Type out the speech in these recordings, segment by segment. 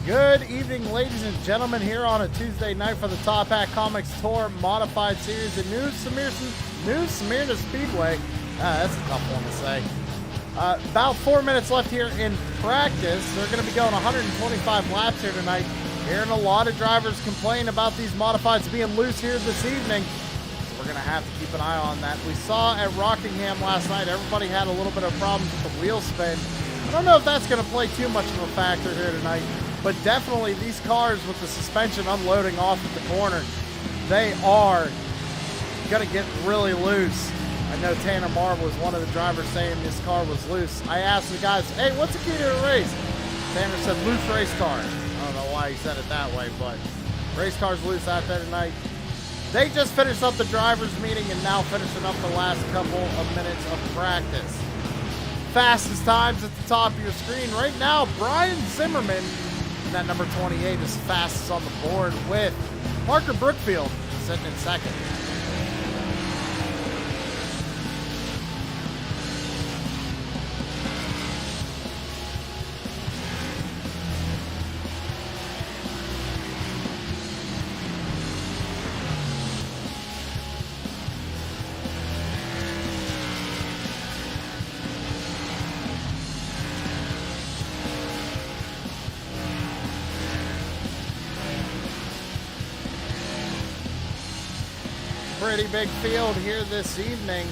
Good evening, ladies and gentlemen, here on a Tuesday night for the Top Hat Comics Tour Modified Series at New Symrna Speedway. That's a tough one to say. About 4 minutes left here in practice. They're going to be going 125 laps here tonight. Hearing a lot of drivers complain about these modifieds being loose here this evening. So we're going to have to keep an eye on that. We saw at Rockingham last night, everybody had a little bit of problems with the wheel spin. I don't know if that's going to play too much of a factor here tonight, but definitely these cars with the suspension unloading off at the corner, they are going to get really loose. I know Tanner Marv was one of the drivers saying this car was loose. I asked the guys, hey, what's the key to a race? Tanner said loose race car. I don't know why he said it that way, but race car's loose out there tonight. They just finished up the drivers meeting and now finishing up the last couple of minutes of practice. Fastest times at the top of your screen right now, Brian Zimmerman, and that number 28 is fastest on the board with Parker Brookfield sitting in second. Pretty big field here this evening.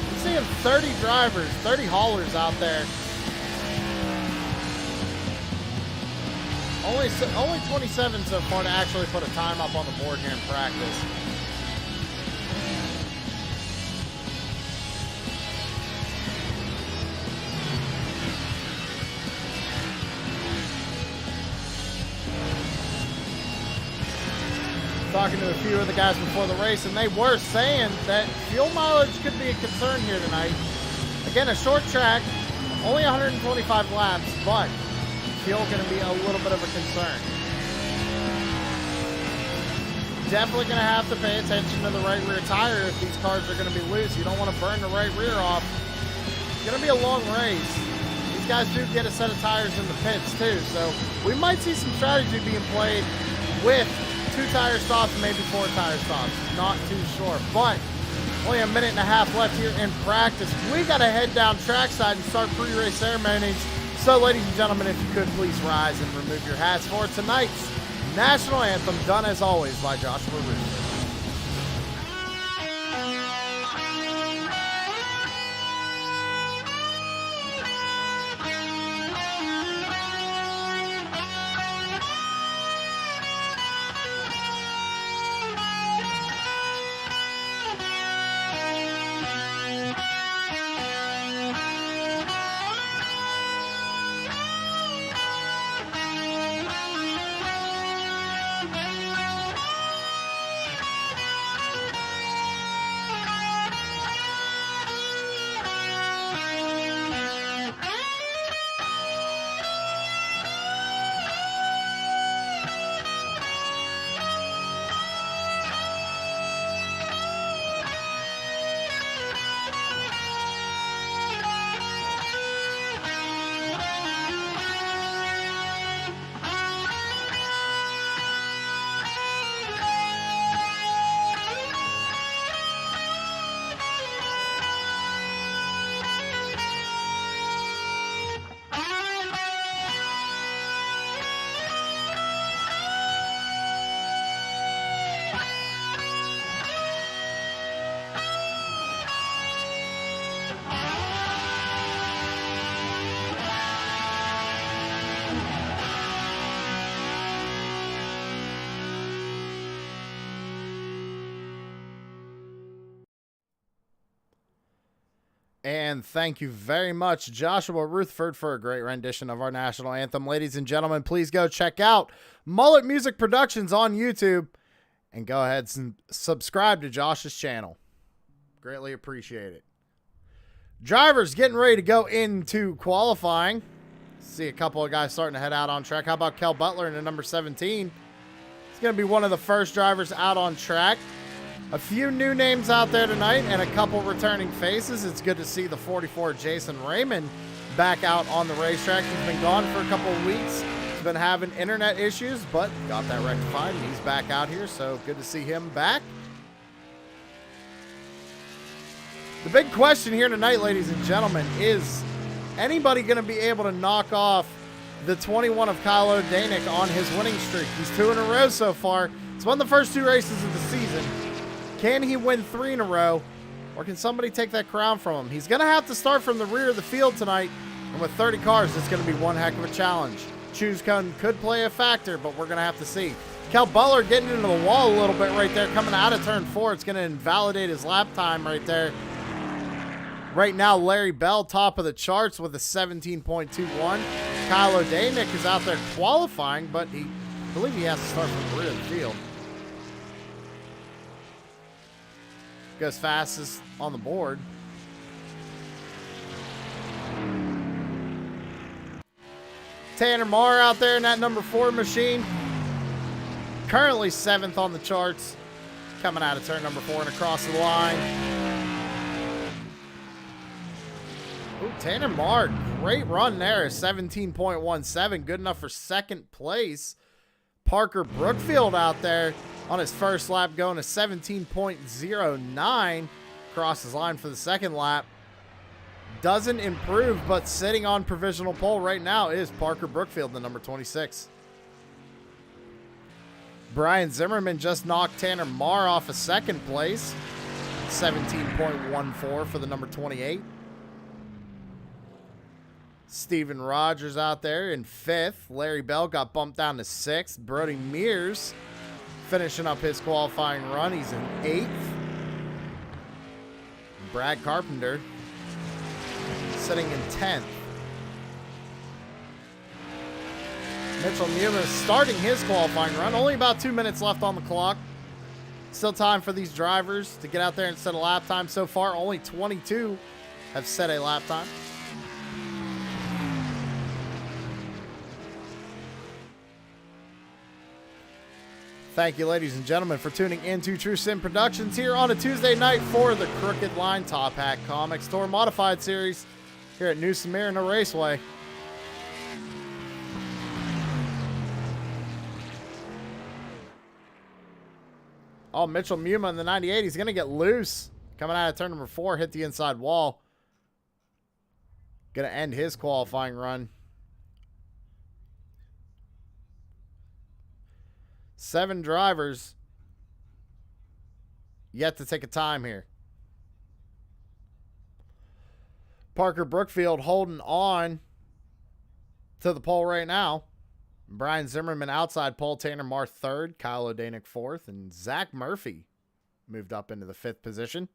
I'm seeing 30 drivers, 30 haulers out there. Only 27 so far to actually put a time up on the board here in practice. Talking to a few of the guys before the race, and they were saying that fuel mileage could be a concern here tonight. Again, a short track, only 125 laps, but fuel going to be a little bit of a concern. Definitely going to have to pay attention to the right rear tire if these cars are going to be loose. You don't want to burn the right rear off. It's going to be a long race. These guys do get a set of tires in the pits too, so we might see some strategy being played with 2 tire stops, maybe 4 tire stops. Not too sure, but only a minute and a half left here in practice. We got to head down trackside and start pre-race ceremonies. So, ladies and gentlemen, if you could please rise and remove your hats for tonight's National Anthem, done as always by Joshua Ruth. And thank you very much, Joshua Ruthford, for a great rendition of our national anthem. Ladies and gentlemen, please go check out Mullet Music Productions on YouTube and go ahead and subscribe to Josh's channel. Greatly appreciate it. Drivers getting ready to go into qualifying. See a couple of guys starting to head out on track. How about Kel Butler in the number 17? He's going to be one of the first drivers out on track. A few new names out there tonight and a couple returning faces. It's good to see the 44 Jason Raymond back out on the racetrack. He's been gone for a couple of weeks. He's been having internet issues, but got that rectified, and he's back out here, so good to see him back. The big question here tonight, ladies and gentlemen, is anybody going to be able to knock off the 21 of Kyle O'Danick on his winning streak? He's 2 in a row so far. He's won the first 2 races of the season. Can he win 3 in a row, or can somebody take that crown from him? He's going to have to start from the rear of the field tonight, and with 30 cars, it's going to be one heck of a challenge. Choose cone could play a factor, but we're going to have to see. Cal Butler getting into the wall a little bit right there, coming out of turn 4. It's going to invalidate his lap time right there. Right now, Larry Bell, top of the charts with a 17.21. Kyle O'Danick is out there qualifying, but I believe he has to start from the rear of the field. Goes fastest on the board. Tanner Marr out there in that number 4 machine. Currently 7th on the charts. Coming out of turn number 4 and across the line. Ooh, Tanner Marr, great run there. 17.17, good enough for 2nd place. Parker Brookfield out there on his first lap going to 17.09. Crosses line for the 2nd lap. Doesn't improve, but sitting on provisional pole right now is Parker Brookfield, the number 26. Brian Zimmerman just knocked Tanner Marr off of 2nd place. 17.14 for the number 28. Steven Rogers out there in 5th. Larry Bell got bumped down to 6th. Brody Mears finishing up his qualifying run. He's in 8th. Brad Carpenter sitting in 10th. Mitchell Newman starting his qualifying run. Only about 2 minutes left on the clock. Still time for these drivers to get out there and set a lap time. So far, only 22 have set a lap time. Thank you, ladies and gentlemen, for tuning into True Sim Productions here on a Tuesday night for the Crooked Line Top Hat Comics Tour Modified Series here at New Symrna Raceway. Oh, Mitchell Muma in the 98. He's going to get loose. Coming out of turn number 4, hit the inside wall. Going to end his qualifying run. 7 drivers yet to take a time here. Parker Brookfield holding on to the pole right now. Brian Zimmerman outside pole. Tanner Marr 3rd. Kyle O'Danick 4th. And Zach Murphy moved up into the 5th position.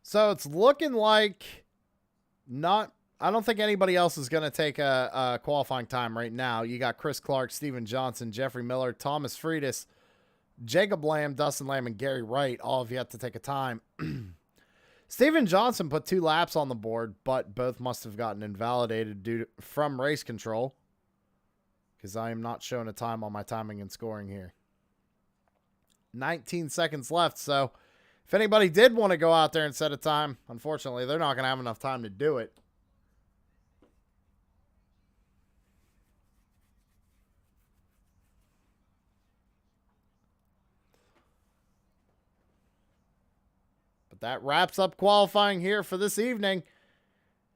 So it's looking like I don't think anybody else is going to take a qualifying time right now. You got Chris Clark, Steven Johnson, Jeffrey Miller, Thomas Freitas, Jacob Lamb, Dustin Lamb, and Gary Wright all have yet to take a time. Steven Johnson put 2 laps on the board, but both must have gotten invalidated from race control, because I am not showing a time on my timing and scoring here. 19 seconds left, so if anybody did want to go out there and set a time, unfortunately, they're not going to have enough time to do it. But that wraps up qualifying here for this evening.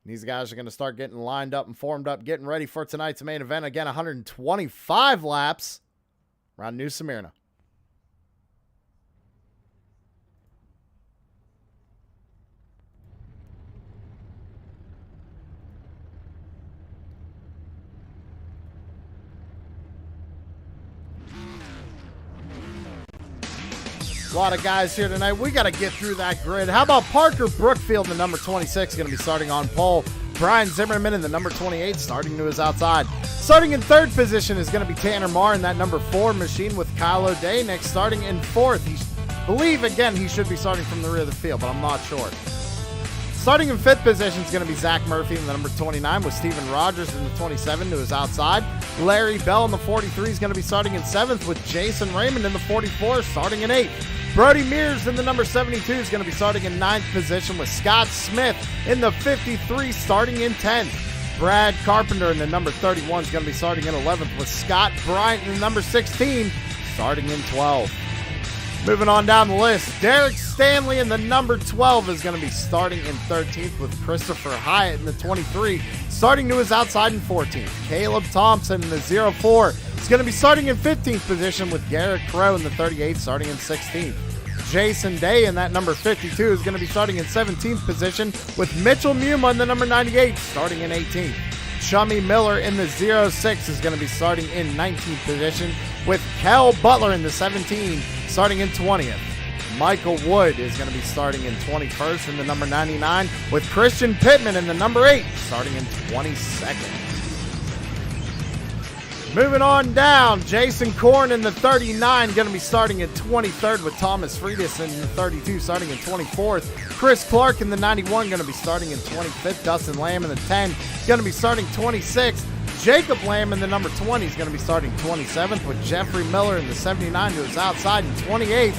These guys are going to start getting lined up and formed up, getting ready for tonight's main event. Again, 125 laps around New Symrna. A lot of guys here tonight. We got to get through that grid. How about Parker Brookfield, the number 26, going to be starting on pole. Brian Zimmerman in the number 28, starting to his outside. Starting in third position is going to be Tanner Marr in that number 4 machine with Kyle O'Day. Next, starting in fourth, believe again he should be starting from the rear of the field, but I'm not sure. Starting in fifth position is going to be Zach Murphy in the number 29 with Steven Rogers in the 27 to his outside. Larry Bell in the 43 is going to be starting in seventh with Jason Raymond in the 44 starting in eighth. Brody Mears in the number 72 is going to be starting in ninth position with Scott Smith in the 53 starting in 10th. Brad Carpenter in the number 31 is going to be starting in 11th with Scott Bryant in the number 16 starting in 12th. Moving on down the list, Derek Stanley in the number 12 is going to be starting in 13th with Christopher Hyatt in the 23, starting to his outside in 14th. Caleb Thompson in the 04 is going to be starting in 15th position with Garrett Crow in the 38, starting in 16th. Jason Day in that number 52 is going to be starting in 17th position with Mitchell Muma in the number 98, starting in 18th. Chummy Miller in the 06 is going to be starting in 19th position with Kel Butler in the 17, starting in 20th. Michael Wood is going to be starting in 21st in the number 99 with Christian Pittman in the number 8, starting in 22nd. Moving on down, Jason Korn in the 39 going to be starting in 23rd with Thomas Friedis in the 32 starting in 24th. Chris Clark in the 91 going to be starting in 25th. Dustin Lamb in the 10 going to be starting 26th. Jacob Lamb in the number 20 is going to be starting 27th with Jeffrey Miller in the 79 to his outside in 28th.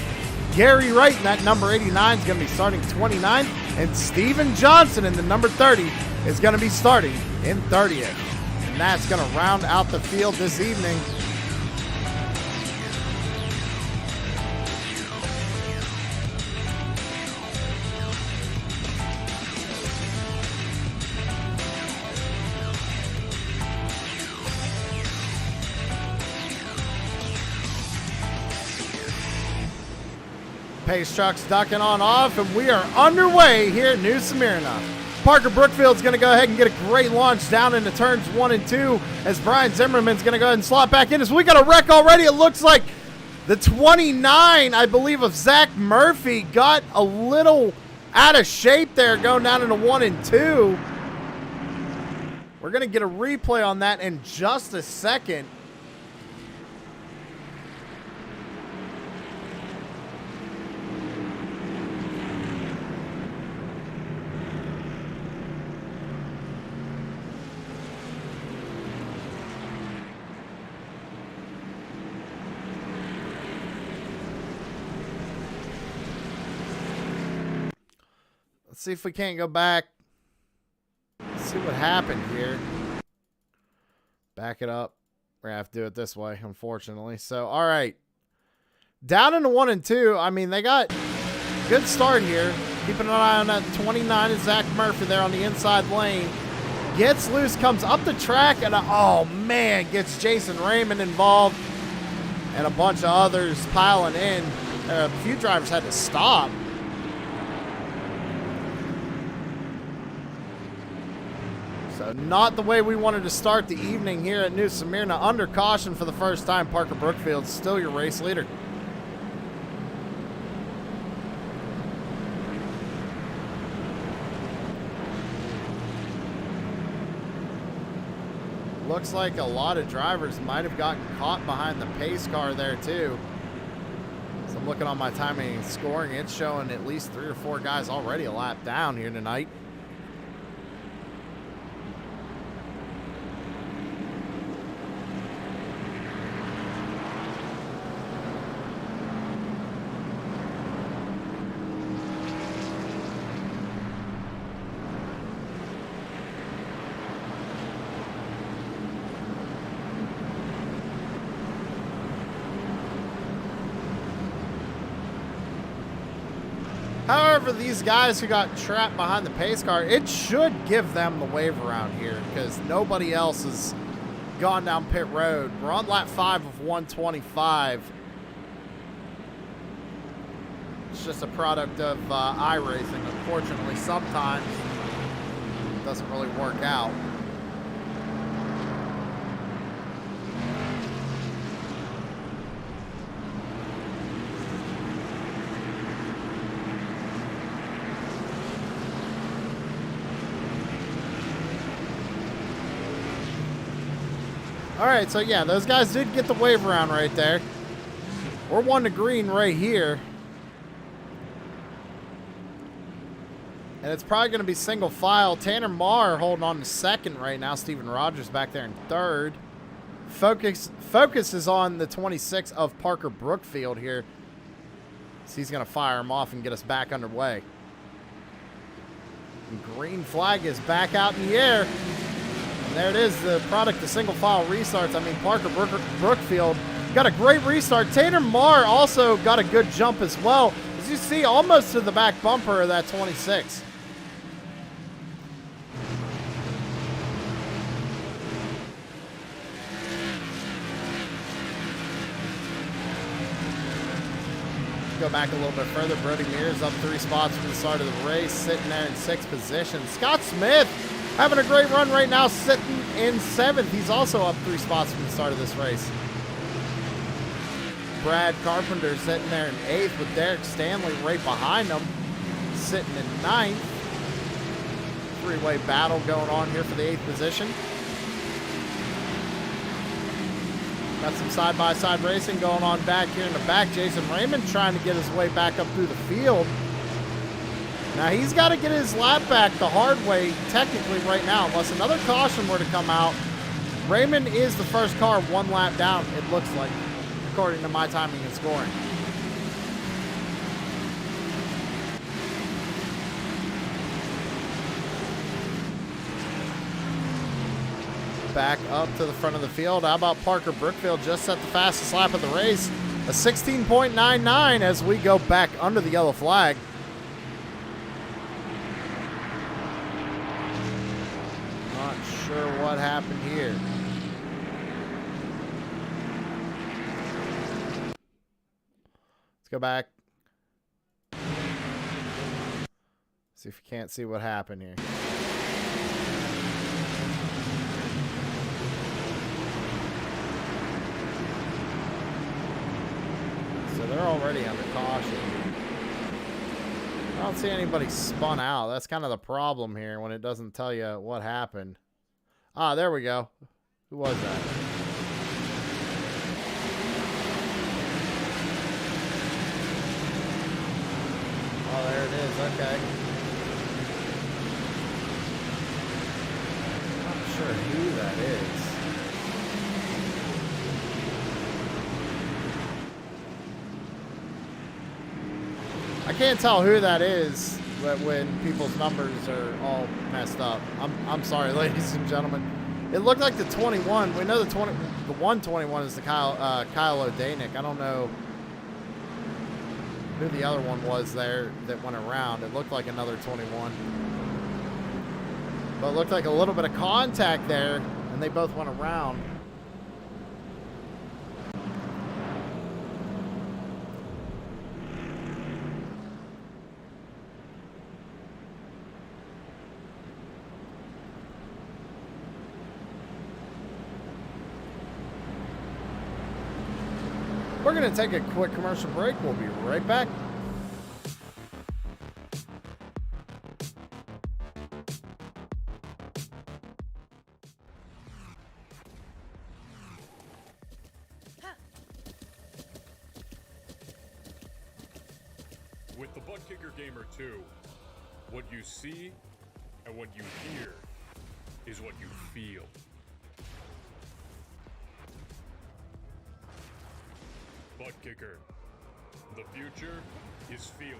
Gary Wright in that number 89 is going to be starting 29th. And Steven Johnson in the number 30 is going to be starting in 30th. And that's going to round out the field this evening. Pace trucks ducking on off, and we are underway here at New Symrna. Parker Brookfield's going to go ahead and get a great launch down into turns 1 and 2 as Brian Zimmerman's going to go ahead and slot back in. So we got a wreck already. It looks like the 29, I believe, of Zach Murphy got a little out of shape there going down into 1 and 2. We're going to get a replay on that in just a second. Let's see if we can't go back. Let's see what happened here. Back it up. We're going to have to do it this way, unfortunately. So, all right. Down into 1 and 2. I mean, they got a good start here. Keeping an eye on that 29 is Zach Murphy there on the inside lane. Gets loose, comes up the track, and oh, man, gets Jason Raymond involved. And a bunch of others piling in. A few drivers had to stop. So not the way we wanted to start the evening here at New Symrna. Under caution for the first time, Parker Brookfield still your race leader. Looks like a lot of drivers might have gotten caught behind the pace car there too. So I'm looking on my timing and scoring. It's showing at least 3 or 4 guys already a lap down here tonight. However, these guys who got trapped behind the pace car, it should give them the wave around here because nobody else has gone down pit road. We're on lap 5 of 125. It's just a product of iRacing. Unfortunately, sometimes it doesn't really work out. All right, so yeah, those guys did get the wave around right there. We're 1 to green right here. And it's probably going to be single file. Tanner Marr holding on to second right now. Steven Rogers back there in third. Focus is on the 26 of Parker Brookfield here. So he's going to fire him off and get us back underway. And green flag is back out in the air. And there it is, the product of single file restarts. I mean, Parker Brookfield got a great restart. Tanner Marr also got a good jump as well. As you see, almost to the back bumper of that 26. Go back a little bit further. Brody Mears up 3 spots from the start of the race, sitting there in 6th position. Scott Smith having a great run right now, sitting in 7th. He's also up 3 spots from the start of this race. Brad Carpenter sitting there in 8th with Derek Stanley right behind him, sitting in 9th. 3-way battle going on here for the 8th position. Got some side-by-side racing going on back here in the back. Jason Raymond trying to get his way back up through the field. Now he's got to get his lap back the hard way technically right now, unless another caution were to come out. Raymond is the first car 1 lap down, it looks like, according to my timing and scoring. Back up to the front of the field. How about Parker Brookfield just set the fastest lap of the race? A 16.99 as we go back under the yellow flag. Not sure what happened here. Let's go back. See if you can't see what happened here. They're already under caution. I don't see anybody spun out. That's kind of the problem here when it doesn't tell you what happened. Ah, there we go. Who was that? Oh, there it is. Okay. Not sure who that is. I can't tell who that is when people's numbers are all messed up. I'm sorry, ladies and gentlemen. It looked like the 21. We know the 121 is the Kyle O'Danick. I don't know who the other one was there that went around. It looked like another 21. But it looked like a little bit of contact there, and they both went around. We're going to take a quick commercial break. We'll be right back. With the Butt Kicker Gamer 2, what you see and what you hear is what you feel. Butt Kicker. The future is feeling.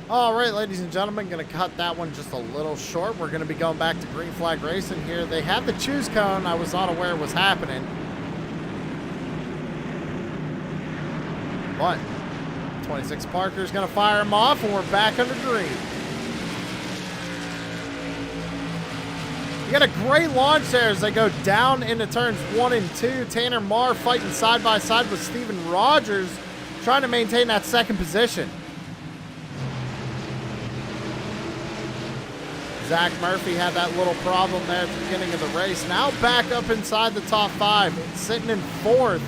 All right, ladies and gentlemen, going to cut that one just a little short. We're going to be going back to green flag racing here. They had the choose cone. I was not aware it was happening. But 26 Parker's going to fire him off, and we're back under green. You got a great launch there as they go down into turns 1 and 2. Tanner Marr fighting side by side with Steven Rogers, trying to maintain that second position. Zach Murphy had that little problem there at the beginning of the race. Now back up inside the top 5, sitting in 4th,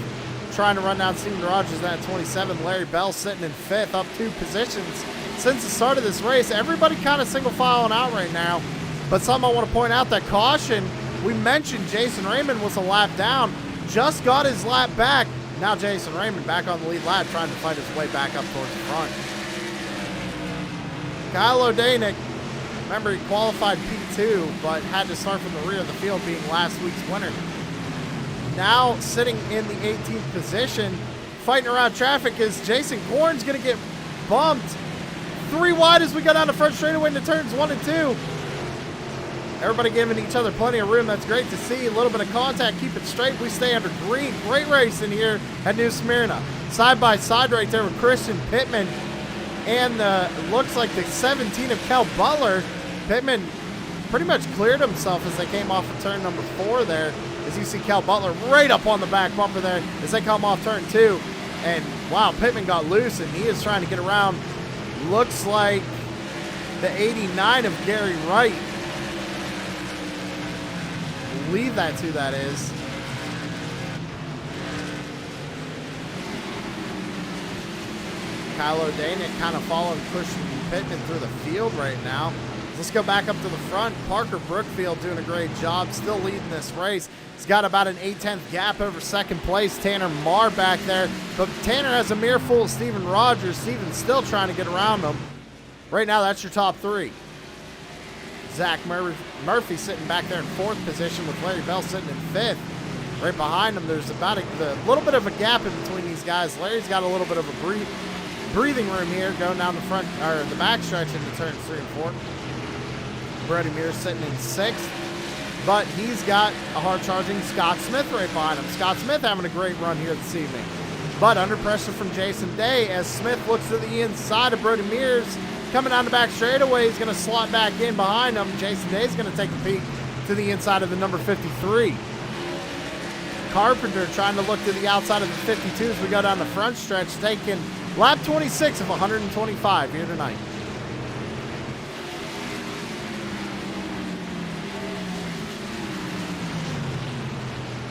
trying to run down Steven Rogers at 27. Larry Bell sitting in 5th, up 2 positions. Since the start of this race, everybody kind of single filing out right now. But something I want to point out, that caution, we mentioned Jason Raymond was a lap down, just got his lap back. Now Jason Raymond back on the lead lap, trying to fight his way back up towards the front. Kyle O'Danick, remember he qualified P2, but had to start from the rear of the field, being last week's winner. Now sitting in the 18th position, fighting around traffic, is Jason Korn's going to get bumped 3 wide as we go down the front straightaway into turns 1 and 2. Everybody giving each other plenty of room. That's great to see. A little bit of contact. Keep it straight. We stay under green. Great race in here at New Symrna. Side by side right there with Christian Pittman. And looks like the 17 of Cal Butler. Pittman pretty much cleared himself as they came off of turn number 4 there. As you see Cal Butler right up on the back bumper there as they come off turn 2. And wow, Pittman got loose and he is trying to get around. Looks like the 89 of Gary Wright. Believe that's who that is. Kyle O'Danick kind of following Christian Pittman through the field right now. Let's go back up to the front. Parker Brookfield doing a great job, still leading this race. He's got about an 8/10 gap over second place. Tanner Marr back there, but Tanner has a mirror full of Steven Rogers. Steven's still trying to get around him. Right now, that's your top 3. Zach Murphy sitting back there in 4th position with Larry Bell sitting in 5th. Right behind him, there's about a little bit of a gap in between these guys. Larry's got a little bit of a breathing room here going down the front, or the back stretch into turns 3 and 4. Brody Mears sitting in 6th, but he's got a hard-charging Scott Smith right behind him. Scott Smith having a great run here this evening, but under pressure from Jason Day as Smith looks to the inside of Brody Mears. Coming down the back straightaway, he's going to slot back in behind him. Jason Day's going to take a peek to the inside of the number 53. Carpenter trying to look to the outside of the 52 as we go down the front stretch, taking lap 26 of 125 here tonight.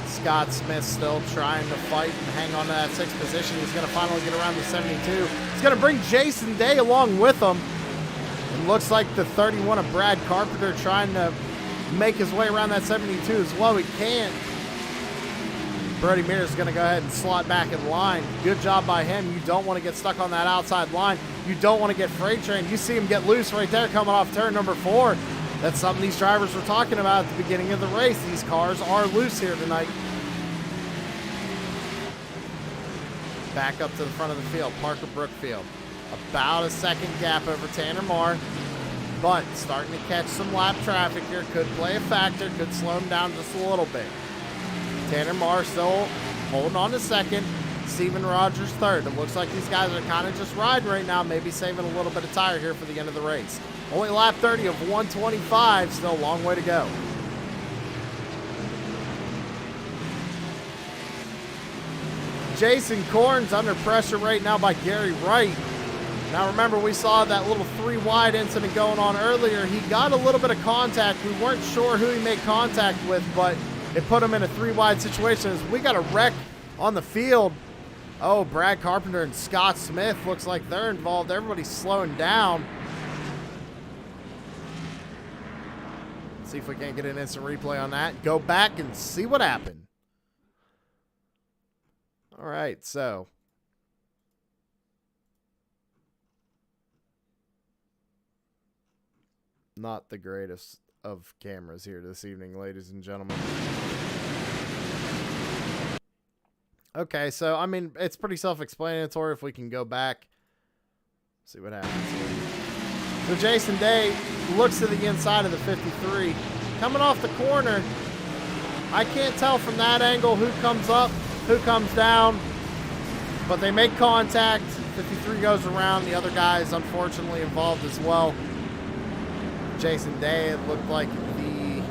Scott Smith still trying to fight and hang on to that 6th position. He's going to finally get around the 72. He's going to bring Jason Day along with him. It looks like the 31 of Brad Carpenter trying to make his way around that 72 as well. He can't. Brody Mears is going to go ahead and slot back in line. Good job by him. You don't want to get stuck on that outside line. You don't want to get freight trained. You see him get loose right there coming off turn number 4. That's something these drivers were talking about at the beginning of the race. These cars are loose here tonight. Back up to the front of the field, Parker Brookfield. About a second gap over Tanner Marr, but starting to catch some lap traffic here. Could play a factor, could slow him down just a little bit. Tanner Marr still holding on to second. Steven Rogers third. It looks like these guys are kind of just riding right now, maybe saving a little bit of tire here for the end of the race. Only lap 30 of 125, still a long way to go. Jason Korn's under pressure right now by Gary Wright. Now remember, we saw that little 3 wide incident going on earlier. He got a little bit of contact. We weren't sure who he made contact with, but it put him in a 3 wide situation. We got a wreck on the field. Oh, Brad Carpenter and Scott Smith looks like they're involved. Everybody's slowing down. Let's see if we can't get an instant replay on that. Go back and see what happened. All right, so not the greatest of cameras here this evening, ladies and gentlemen. Okay, so I mean, it's pretty self-explanatory. If we can go back, see what happens here. So Jason Day looks to the inside of the 53, coming off the corner. I can't tell from that angle who comes up, who comes down, but they make contact. 53 goes around. The other guy is unfortunately involved as well. Jason Day, it looked like the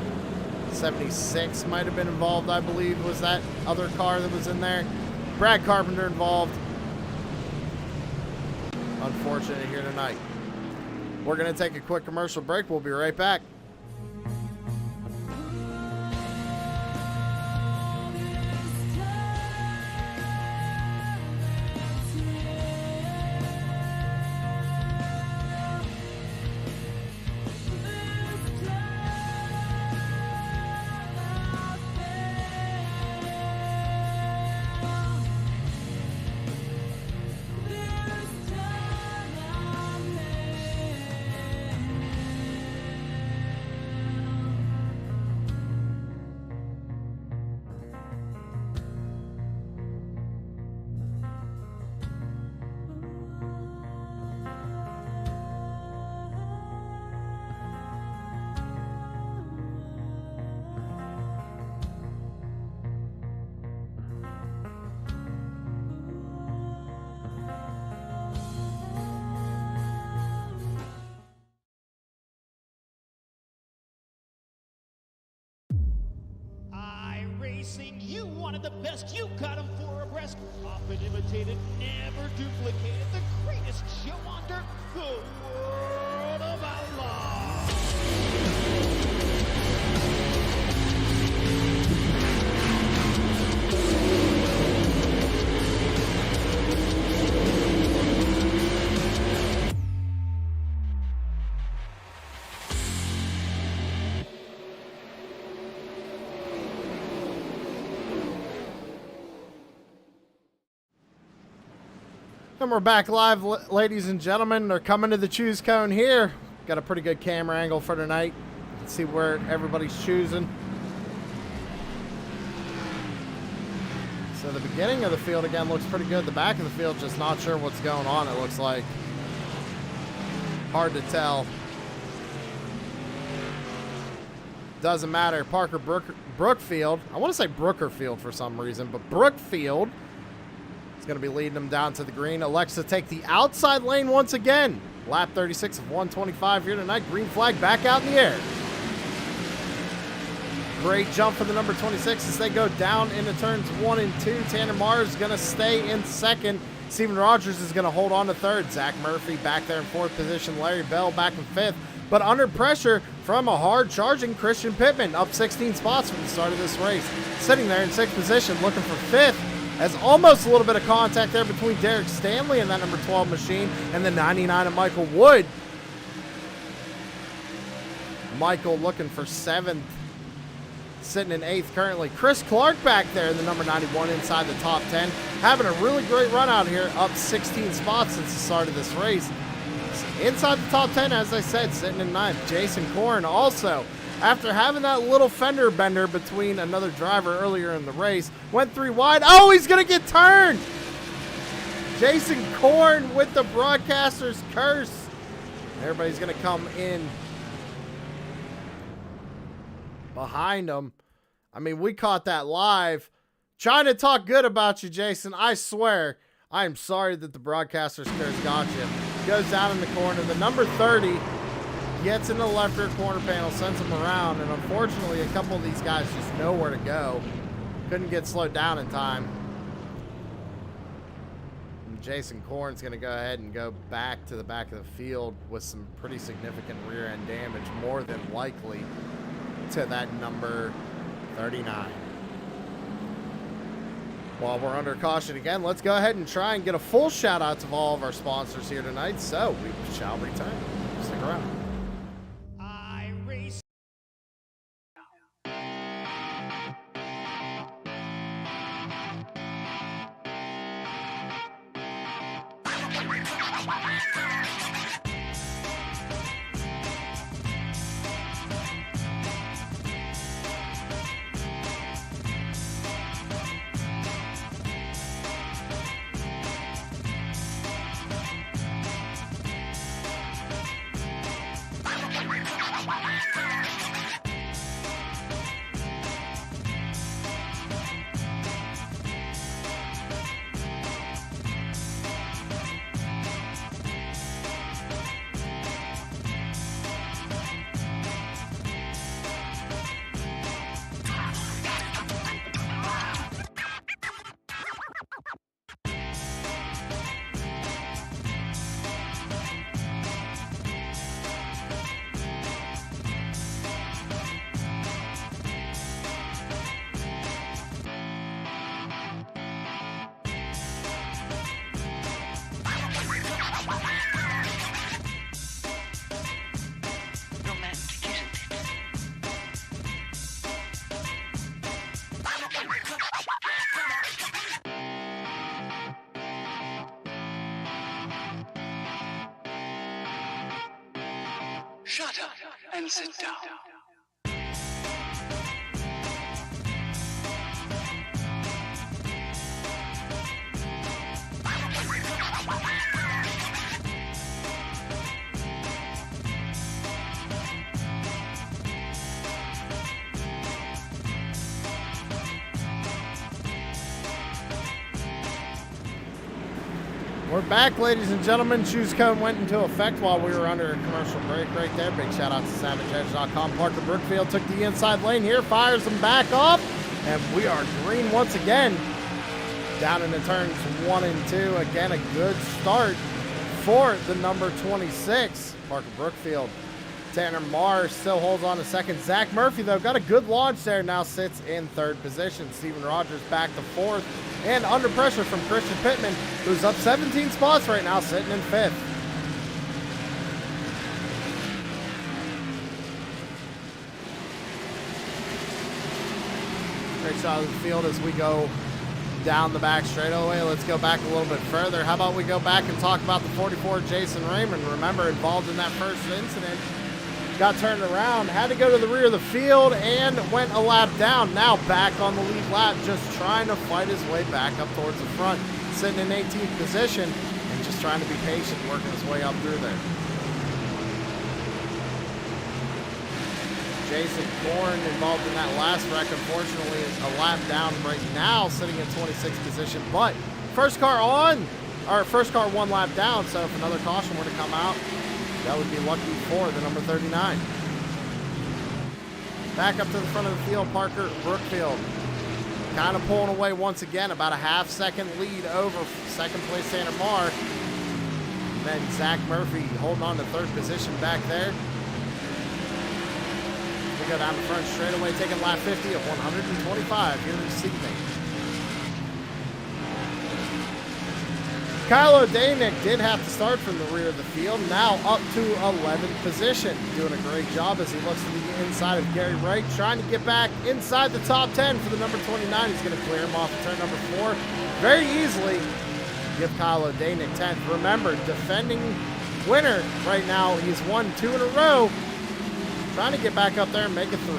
76 might have been involved, I believe, was that other car that was in there. Brad Carpenter involved. Unfortunate here tonight. We're going to take a quick commercial break. We'll be right back. Racing, you wanted the best, you got him for a breast. Often imitated, never duplicated. The greatest show on dirt, the World of Outlaws. And we're back live, ladies and gentlemen. They're coming to the choose cone here. Got a pretty good camera angle for tonight. Let's see where everybody's choosing. So the beginning of the field again looks pretty good. The back of the field, just not sure what's going on, it looks like. Hard to tell. Doesn't matter. Parker Brookfield. I want to say Brookerfield for some reason, but Brookfield is going to be leading them down to the green. Alexa take the outside lane once again. Lap 36 of 125 here tonight. Green flag back out in the air. Great jump for the number 26 as they go down into turns 1 and 2. Tanner Mars is going to stay in second. Steven Rogers is going to hold on to third. Zach Murphy back there in fourth position. Larry Bell back in fifth. But under pressure from a hard-charging Christian Pittman, up 16 spots from the start of this race. Sitting there in sixth position, looking for fifth. As almost a little bit of contact there between Derek Stanley and that number 12 machine and the 99 of Michael Wood. Michael looking for seventh, sitting in eighth currently. Chris Clark back there in the number 91 inside the top 10. Having a really great run out here, up 16 spots since the start of this race. Inside the top 10, as I said, sitting in ninth. Jason Korn also, after having that little fender bender between another driver earlier in the race, went 3 wide. Oh, he's going to get turned. Jason Korn with the broadcaster's curse. Everybody's going to come in behind him. I mean, we caught that live. Trying to talk good about you, Jason. I swear, I am sorry that the broadcaster's curse got you. Goes down in the corner. The number 30 gets in the left rear corner panel, sends him around, and unfortunately a couple of these guys just know where to go. Couldn't get slowed down in time. And Jason Korn's going to go ahead and go back to the back of the field with some pretty significant rear end damage, more than likely to that number 39. While we're under caution again, let's go ahead and try and get a full shout out to all of our sponsors here tonight. So we shall return. Stick around. shut up and sit down. We're back, ladies and gentlemen. Choose code went into effect while we were under a commercial break right there. Big shout out to SavageEdge.com. Parker Brookfield took the inside lane here, fires them back off, and we are green once again. Down into turns 1 and 2. Again, a good start for the number 26, Parker Brookfield. Tanner Marr still holds on to second. Zach Murphy, though, got a good launch there. Now sits in third position. Steven Rogers back to fourth. And under pressure from Christian Pittman, who's up 17 spots right now, sitting in fifth. Great shot of the field as we go down the back straightaway. Let's go back a little bit further. How about we go back and talk about the 44 Jason Raymond. Remember, involved in that first incident. Got turned around, had to go to the rear of the field, and went a lap down. Now back on the lead lap, just trying to fight his way back up towards the front. Sitting in 18th position and just trying to be patient, working his way up through there. Jason Korn involved in that last wreck, unfortunately, is a lap down right now, sitting in 26th position. But first car one lap down, so if another caution were to come out, that would be lucky for the number 39. Back up to the front of the field, Parker Brookfield. Kind of pulling away once again, about a half-second lead over second place Tanner Marr. And then Zach Murphy holding on to third position back there. We go down the front straightaway, taking lap 50 at 125 here this evening. Kyle O'Danick did have to start from the rear of the field, now up to 11th position. Doing a great job as he looks to the inside of Gary Wright, trying to get back inside the top 10 for the number 29. He's going to clear him off at turn number 4 very easily. Give Kyle O'Danick 10th. Remember, defending winner right now. He's won 2 in a row. Trying to get back up there and make it 3.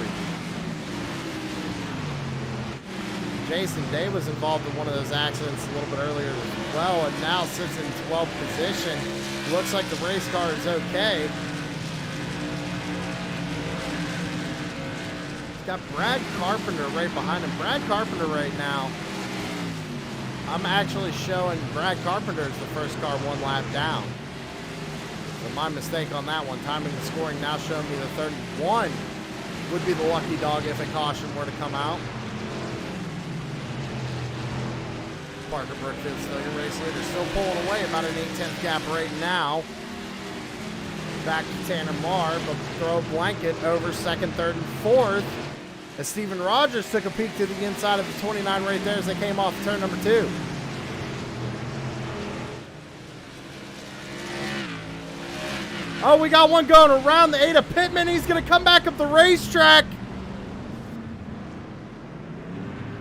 Jason Day was involved in one of those accidents a little bit earlier as well, and now sits in 12th position. Looks like the race car is okay. He's got Brad Carpenter right behind him. Brad Carpenter right now, I'm actually showing Brad Carpenter as the first car 1 lap down. So my mistake on that one. Timing and scoring now showing me the 31 would be the lucky dog if a caution were to come out. Parker Brookfield still your race leader, still pulling away about an 8/10 gap right now. Back to Tanner Marr, but throw a blanket over second, third, and fourth. As Steven Rogers took a peek to the inside of the 29 right there as they came off turn number 2. Oh, we got one going around the 8 of Pittman. He's going to come back up the racetrack.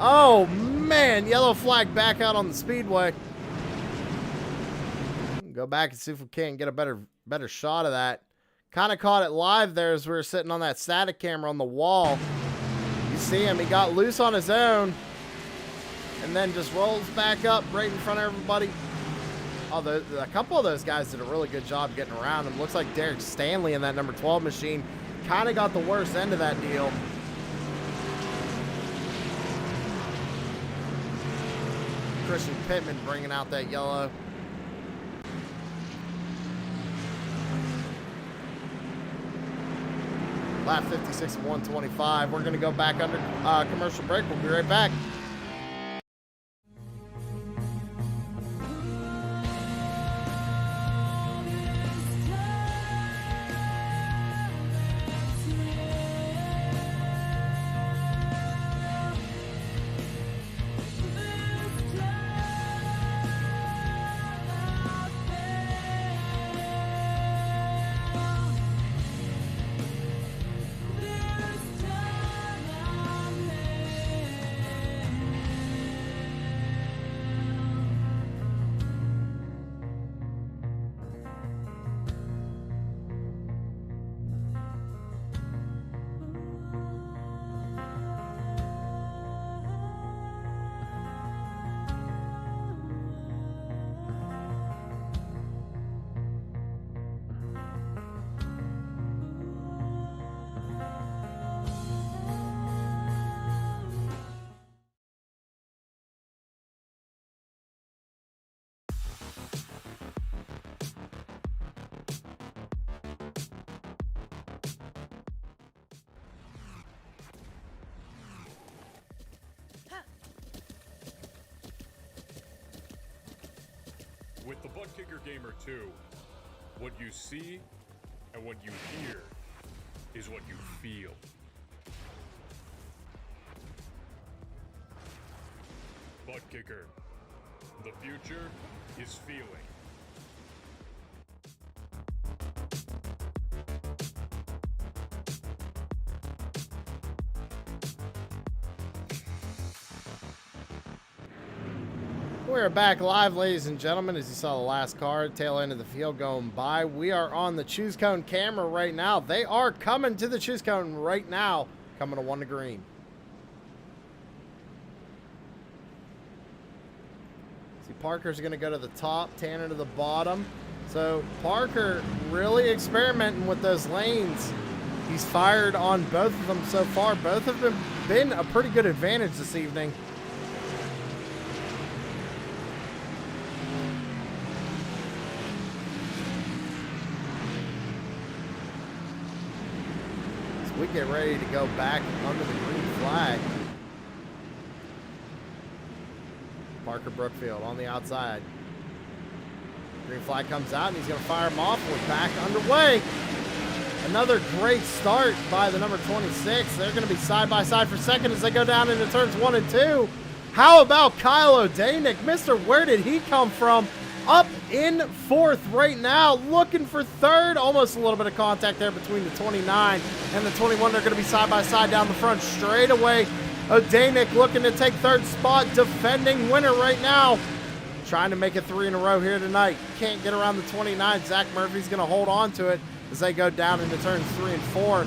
Oh, man. Yellow flag back out on the speedway. Go back and see if we can't get a better shot of that. Kind of caught it live there as we were sitting on that static camera on the wall. You see him. He got loose on his own. And then just rolls back up right in front of everybody. Oh, a couple of those guys did a really good job getting around him. Looks like Derek Stanley in that number 12 machine kind of got the worst end of that deal. Christian Pittman bringing out that yellow. Lap 56 of 125. We're going to go back under commercial break. We'll be right back. With the Butt Kicker Gamer 2, what you see and what you hear is what you feel. Butt Kicker. The future is feeling. We're back live, ladies and gentlemen. As you saw the last car, tail end of the field going by. We are on the choose cone camera right now. They are coming to the choose cone right now. Coming to 1 to green. See, Parker's going to go to the top, Tanner to the bottom. So Parker really experimenting with those lanes. He's fired on both of them so far. Both of them been a pretty good advantage this evening. We get ready to go back under the green flag. Parker Brookfield on the outside. Green flag comes out and he's going to fire him off. We're back underway. Another great start by the number 26. They're going to be side by side for second as they go down into turns 1 and 2. How about Kyle O'Danick? Mr. Where did he come from? Up in 4th right now, looking for 3rd. Almost a little bit of contact there between the 29 and the 21. They're going to be side by side down the front straight away. O'Danick looking to take 3rd spot, defending winner right now. Trying to make it 3 in a row here tonight. Can't get around the 29. Zach Murphy's going to hold on to it as they go down into turns 3 and 4.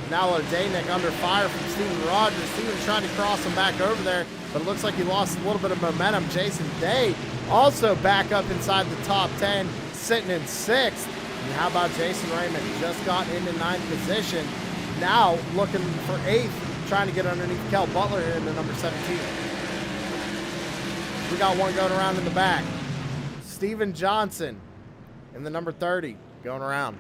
Now O'Danick under fire from Steven Rogers. Steven trying to cross him back over there, but it looks like he lost a little bit of momentum. Jason Day also back up inside the top 10, sitting in 6th. And how about Jason Raymond? Just got into 9th position. Now looking for 8th, trying to get underneath Kel Butler here in the number 17. We got one going around in the back. Steven Johnson in the number 30 going around.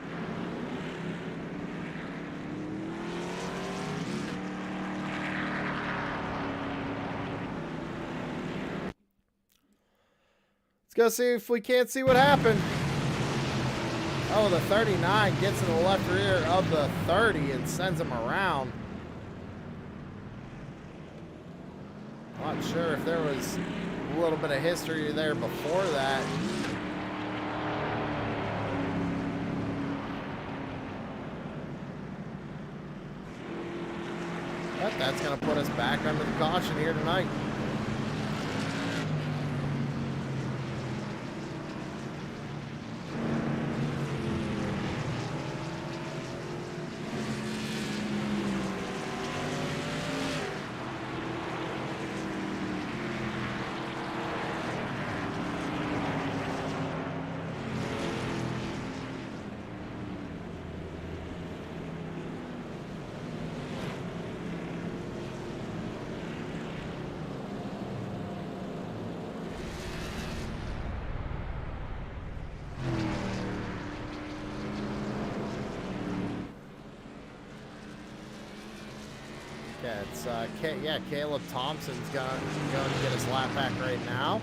Let's go see if we can't see what happened. Oh, the 39 gets in the left rear of the 30 and sends him around. Not sure if there was a little bit of history there before that. But that's going to put us back under the caution here tonight. Yeah, it's Caleb Thompson's going to get his lap back right now.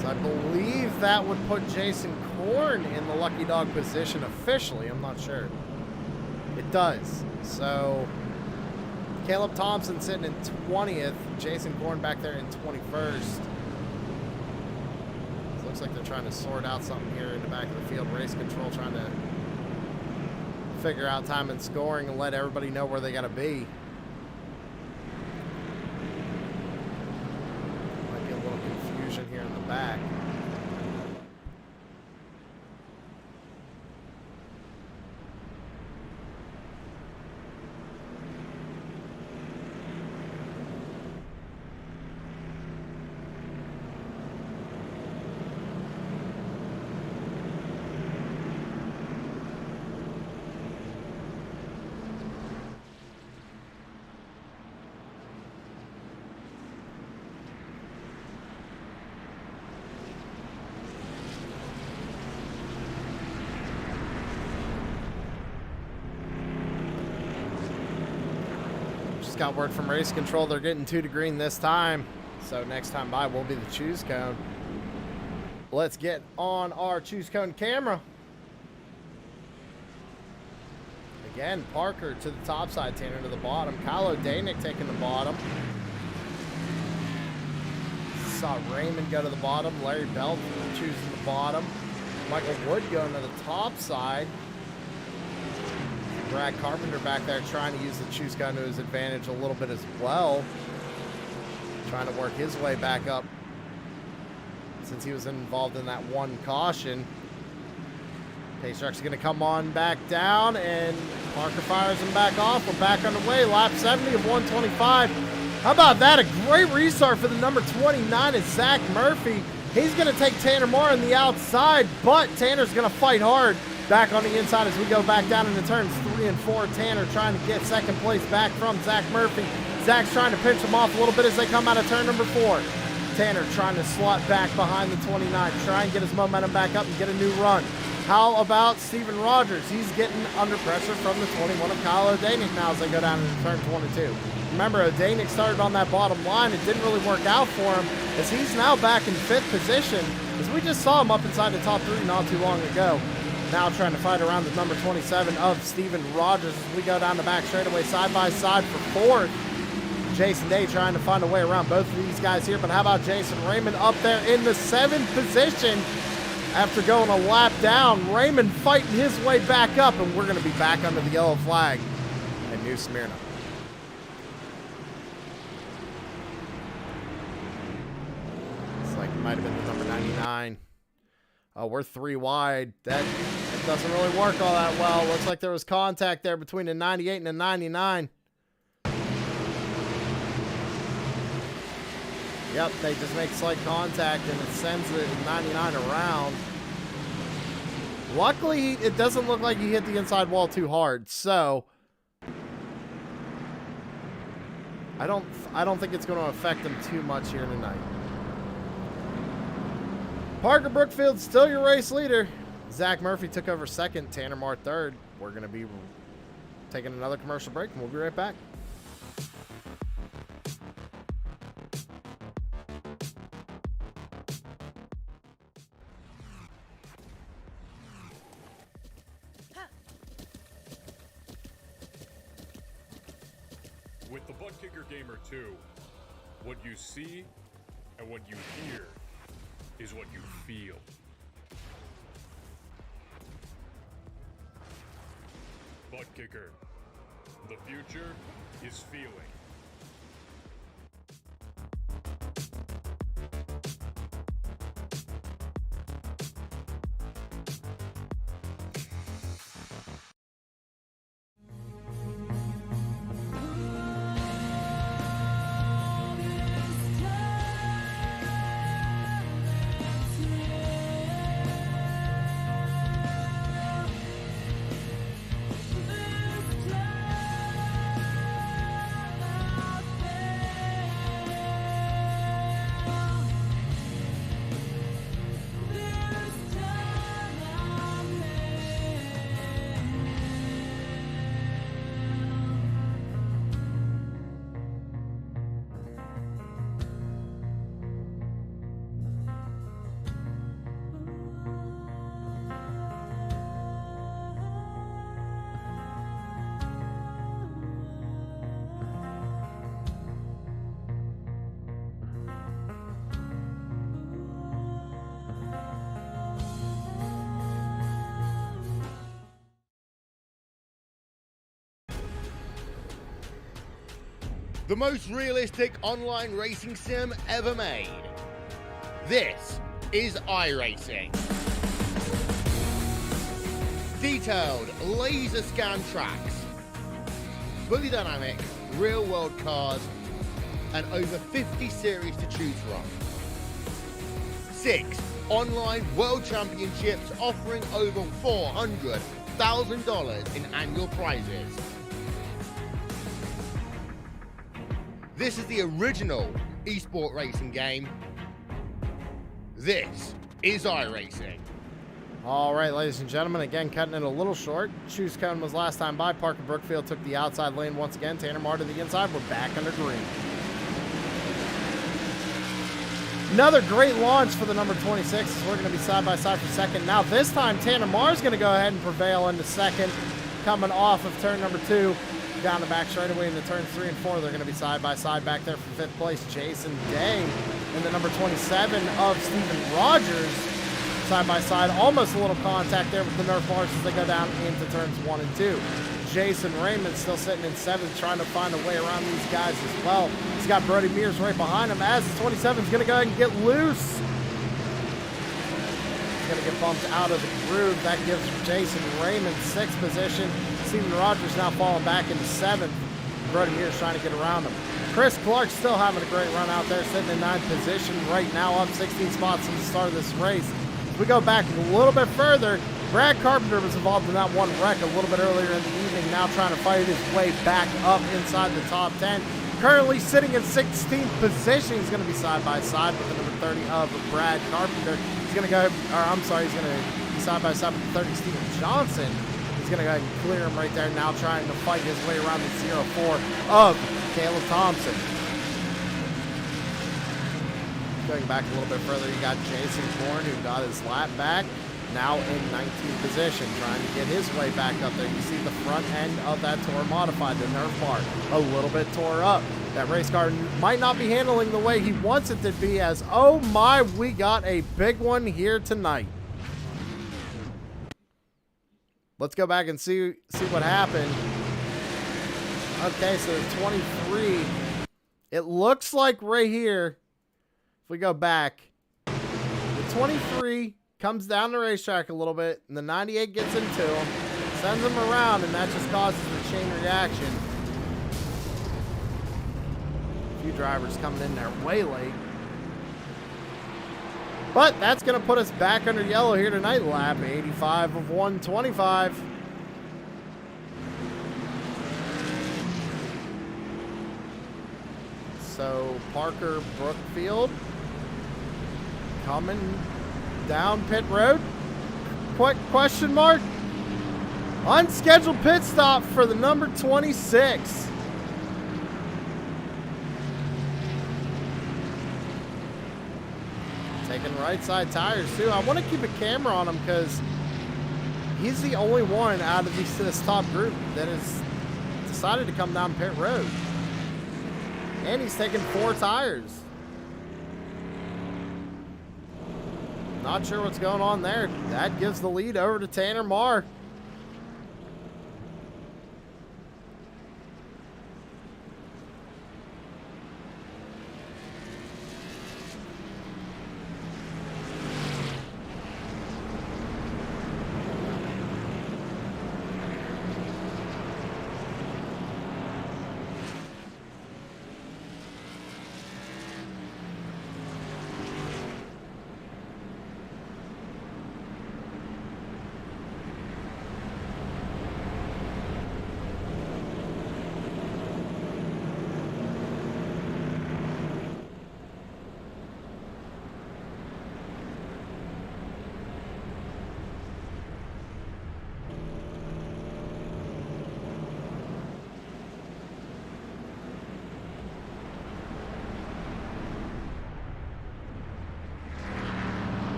So I believe that would put Jason Korn in the lucky dog position officially. I'm not sure. It does. So Caleb Thompson sitting in 20th. Jason Korn back there in 21st. It looks like they're trying to sort out something here in the back of the field. Race control trying to figure out time and scoring and let everybody know where they got to be. Here in the back. Got word from race control they're getting 2 to green this time, so next time by will be the choose cone. Let's get on our choose cone camera. Again, Parker to the top side, Tanner to the bottom. Kyle O'Danick taking the bottom. Saw Raymond go to the bottom. Larry Belt choosing the bottom. Michael Wood going to the top side. Brad Carpenter back there trying to use the choose cone to his advantage a little bit as well. Trying to work his way back up since he was involved in that one caution. Pace truck's going to come on back down, and Parker fires him back off. We're back underway. Lap 70 of 125. How about that? A great restart for the number 29 is Zach Murphy. He's going to take Tanner Moore on the outside, but Tanner's going to fight hard back on the inside as we go back down into turns 3 and 4. Tanner trying to get second place back from Zach Murphy. Zach's trying to pinch him off a little bit as they come out of turn number 4. Tanner trying to slot back behind the 29, try and get his momentum back up and get a new run. How about Steven Rogers? He's getting under pressure from the 21 of Kyle O'Danick now as they go down into turn 22. Remember, O'Danick started on that bottom line. It didn't really work out for him as he's now back in 5th position as we just saw him up inside the top 3 not too long ago. Now trying to fight around the number 27 of Steven Rogers as we go down the back straightaway side by side for 4th. Jason Day trying to find a way around both of these guys here, but how about Jason Raymond up there in the 7th position after going a lap down. Raymond fighting his way back up, and we're going to be back under the yellow flag at New Symrna. Looks like it might have been the number 99. Oh, we're 3 wide. That doesn't really work all that well. Looks like there was contact there between the 98 and the 99. Yep, they just make slight contact, and it sends the 99 around. Luckily, it doesn't look like he hit the inside wall too hard, so I don't think it's going to affect him too much here tonight. Parker Brookfield still your race leader. Zach Murphy took over 2nd, Tanner Moore 3rd. We're going to be taking another commercial break, and we'll be right back. With the Butt Kicker Gamer 2, what you see and what you hear is what you feel. Butt Kicker. The future is feeling. The most realistic online racing sim ever made. This is iRacing. Detailed laser scan tracks, fully dynamic, real world cars, and over 50 series to choose from. 6 online world championships offering over $400,000 in annual prizes. This is the original esport racing game. This is iRacing. All right, ladies and gentlemen, again, cutting it a little short. Choose cone was last time by. Parker Brookfield took the outside lane once again. Tanner Moore to the inside. We're back under green. Another great launch for the number 26 as we're going to be side by side for second. Now this time Tanner Marr's going to go ahead and prevail into second, coming off of turn number 2. Down the back straightaway into turns 3 and 4. They're going to be side by side back there for 5th place. Jason Day and the number 27 of Steven Rogers side by side. Almost a little contact there with the Nerf bars as they go down into turns 1 and 2. Jason Raymond still sitting in 7th, trying to find a way around these guys as well. He's got Brody Mears right behind him as the 27 is going to go ahead and get loose. He's going to get bumped out of the groove. That gives Jason Raymond 6th position. Steven Rogers now falling back into 7th. Brody Mears trying to get around him. Chris Clark still having a great run out there, sitting in 9th position right now, up 16 spots since the start of this race. As we go back a little bit further, Brad Carpenter was involved in that one wreck a little bit earlier in the evening, now trying to fight his way back up inside the top 10. Currently sitting in 16th position. He's going to be side by side with the number 30 of Brad Carpenter. He's going to go, or I'm sorry, he's going to be side by side with the 30 Steven Johnson. He's going to go ahead and clear him right there, now trying to fight his way around the 0-4 of Caleb Thompson. Going back a little bit further, you got Jason Korn, who got his lap back, now in 19th position, trying to get his way back up there. You see the front end of that Tour Modified, the Nerf bar, a little bit tore up. That race car might not be handling the way he wants it to be, as, oh my, we got a big one here tonight. Let's go back and see what happened. Okay, so 23. It looks like right here, if we go back, the 23 comes down the racetrack a little bit, and the 98 gets into him, sends him around, and that just causes the chain reaction. A few drivers coming in there way late. But that's going to put us back under yellow here tonight. Lap 85 of 125. So Parker Brookfield coming down pit road. Quick question mark. Unscheduled pit stop for the number 26. Taking right side tires too. I want to keep a camera on him because he's the only one out of this top group that has decided to come down pit road. And he's taking 4 tires. Not sure what's going on there. That gives the lead over to Tanner Marr.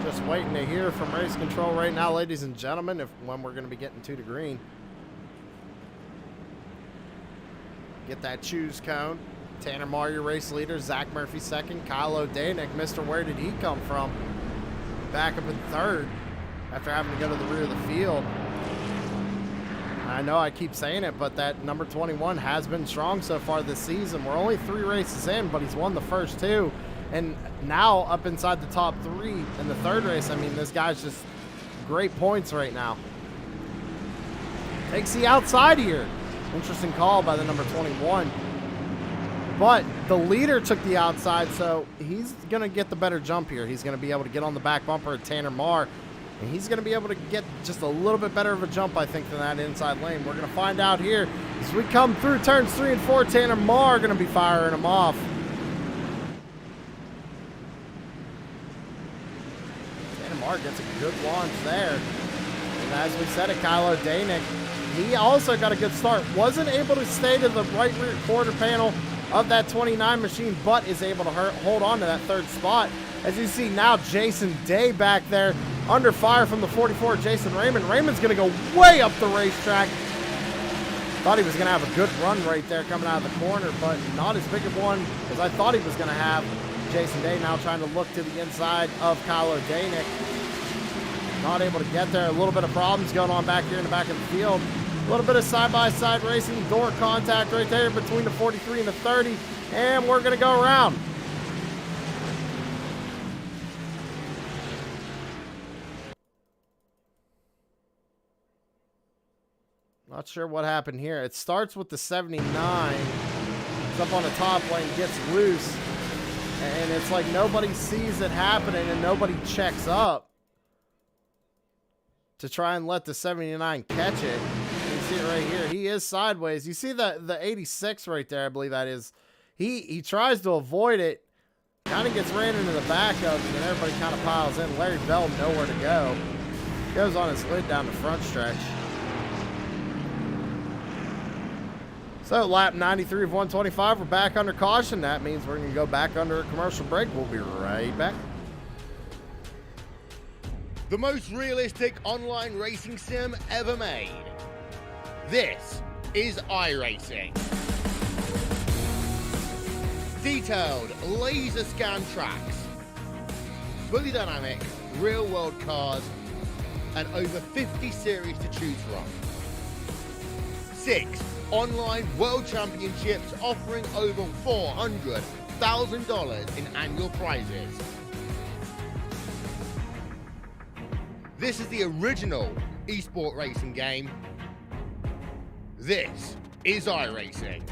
Just waiting to hear from race control right now, ladies and gentlemen, when we're going to be getting to the green. Get that choose cone. Tanner Marr, your race leader. Zach Murphy second. Kyle O'Danick, Mr. Where did he come from? Back up in third after having to go to the rear of the field. I know I keep saying it, but that number 21 has been strong so far this season. We're only 3 races in, but he's won the first 2. And now up inside the top 3 in the 3rd race. I mean, this guy's just great points right now. Takes the outside here. Interesting call by the number 21. But the leader took the outside, so he's going to get the better jump here. He's going to be able to get on the back bumper of Tanner Marr. And he's going to be able to get just a little bit better of a jump, I think, than that inside lane. We're going to find out here as we come through turns 3 and 4. Tanner Marr going to be firing them off. Marr gets a good launch there. And as we said it, Kyle O'Danick, he also got a good start. Wasn't able to stay to the right rear quarter panel of that 29 machine, but is able to hold on to that third spot. As you see now, Jason Day back there under fire from the 44, Jason Raymond. Raymond's going to go way up the racetrack. Thought he was going to have a good run right there coming out of the corner, but not as big of one as I thought he was going to have. Jason Day now trying to look to the inside of Kyle O'Danick. Not able to get there. A little bit of problems going on back here in the back of the field. A little bit of side-by-side racing, door contact right there between the 43 and the 30, and we're going to go around. Not sure what happened here. It starts with the 79. It's up on the top lane, gets loose. And it's like nobody sees it happening and nobody checks up to try and let the 79 catch it. You see it right here. He is sideways. You see the 86 right there, I believe that is. He tries to avoid it. Kind of gets ran into the back of it, and everybody kind of piles in. Larry Bell nowhere to go. Goes on his lid down the front stretch. So lap 93 of 125, we're back under caution. That means we're going to go back under a commercial break. We'll be right back. The most realistic online racing sim ever made. This is iRacing. Detailed laser scan tracks, fully dynamic, real world cars, and over 50 series to choose from. 6 online world championships offering over $400,000 in annual prizes. This is the original esport racing game. This is iRacing.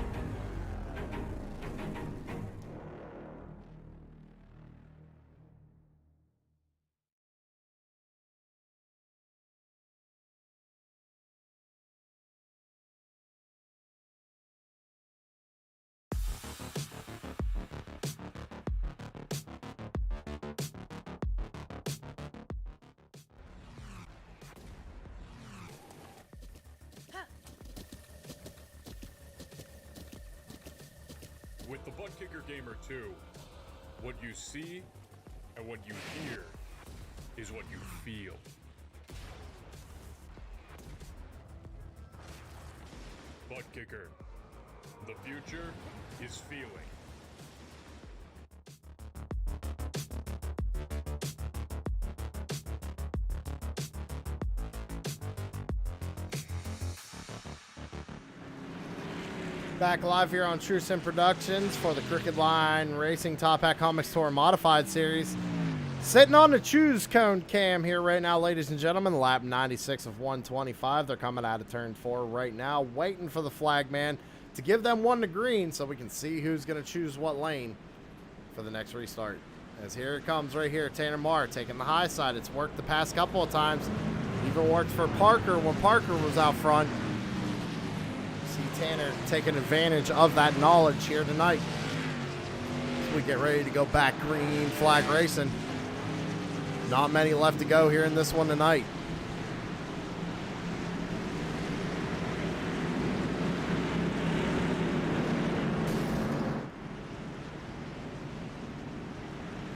With the Butt Kicker Gamer 2, what you see and what you hear is what you feel. Butt Kicker. The future is feeling. Back live here on True Sim Productions for the Crooked Line Racing Top Hat Comics Tour Modified Series. Sitting on the choose cone cam here right now, ladies and gentlemen. Lap 96 of 125. They're coming out of turn 4 right now, waiting for the flag man to give them one to green so we can see who's going to choose what lane for the next restart. As here it comes right here, Tanner Marr taking the high side. It's worked the past couple of times. Even worked for Parker when Parker was out front. See Tanner taking advantage of that knowledge here tonight. As we get ready to go back green flag racing. Not many left to go here in this one tonight.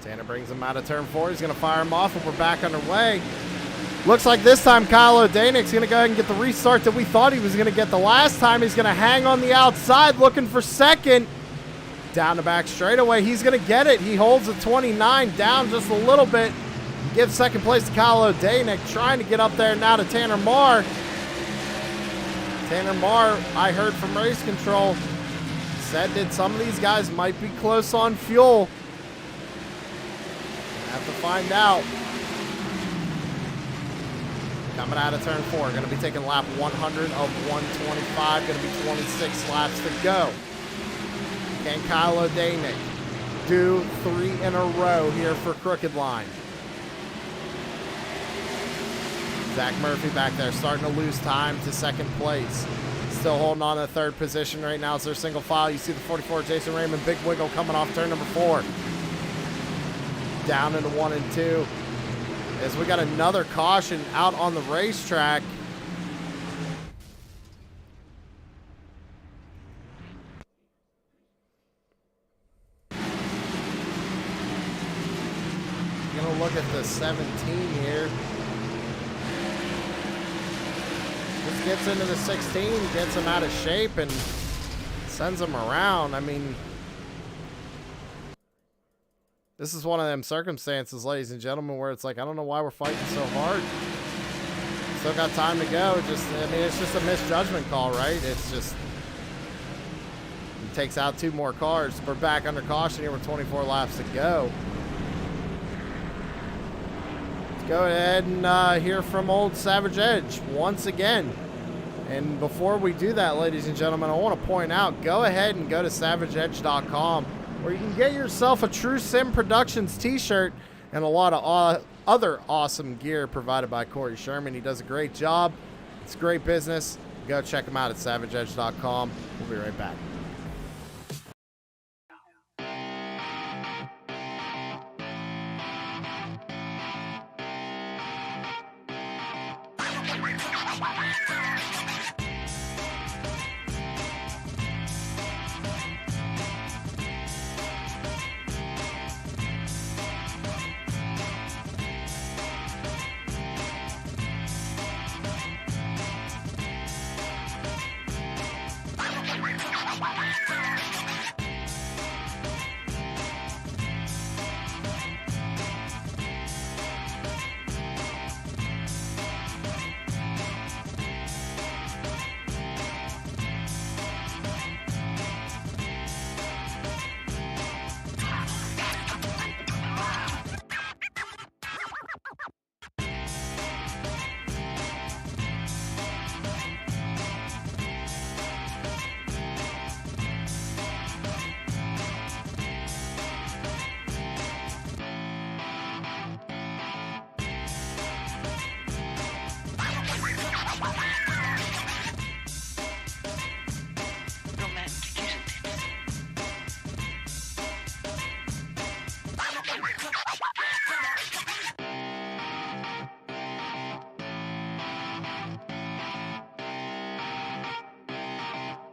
Tanner brings him out of turn 4. He's going to fire him off, and we're back underway. Looks like this time Kyle O'Danick's going to go ahead and get the restart that we thought he was going to get the last time. He's going to hang on the outside looking for second. Down the back straightaway. He's going to get it. He holds the 29 down just a little bit. Gives second place to Kyle O'Danick. Trying to get up there now to Tanner Marr. Tanner Marr, I heard from Race Control, said that some of these guys might be close on fuel. Have to find out. Coming out of turn 4, going to be taking lap 100 of 125. Going to be 26 laps to go. Can Kyle O'Danick do 3 in a row here for Crooked Line? Zach Murphy back there starting to lose time to second place. Still holding on to third position right now. It's their single file. You see the 44, Jason Raymond, big wiggle coming off turn number 4. Down into 1 and 2. As we got another caution out on the racetrack. look at the 17 here. Just gets into the 16, gets him out of shape, and sends him around. I mean, this is one of them circumstances, ladies and gentlemen, where it's like, I don't know why we're fighting so hard. Still got time to go. I mean, it's just a misjudgment call, right? It's just, he takes out 2 more cars. We're back under caution here with 24 laps to go. Let's go ahead and hear from old Savage Edge once again. And before we do that, ladies and gentlemen, I want to point out, go ahead and go to savageedge.com, where you can get yourself a True Sim Productions t-shirt and a lot of other awesome gear provided by Corey Sherman. He does a great job. It's great business. Go check him out at savageedge.com. We'll be right back.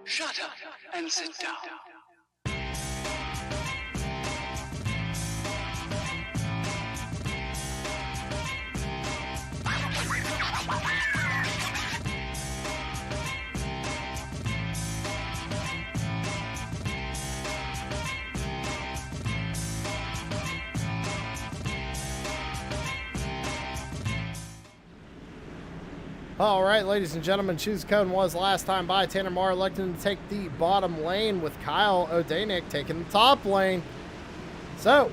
Shut up and sit down. All right, ladies and gentlemen, Choose Code was last time by. Tanner Marr electing to take the bottom lane with Kyle O'Danick taking the top lane. So,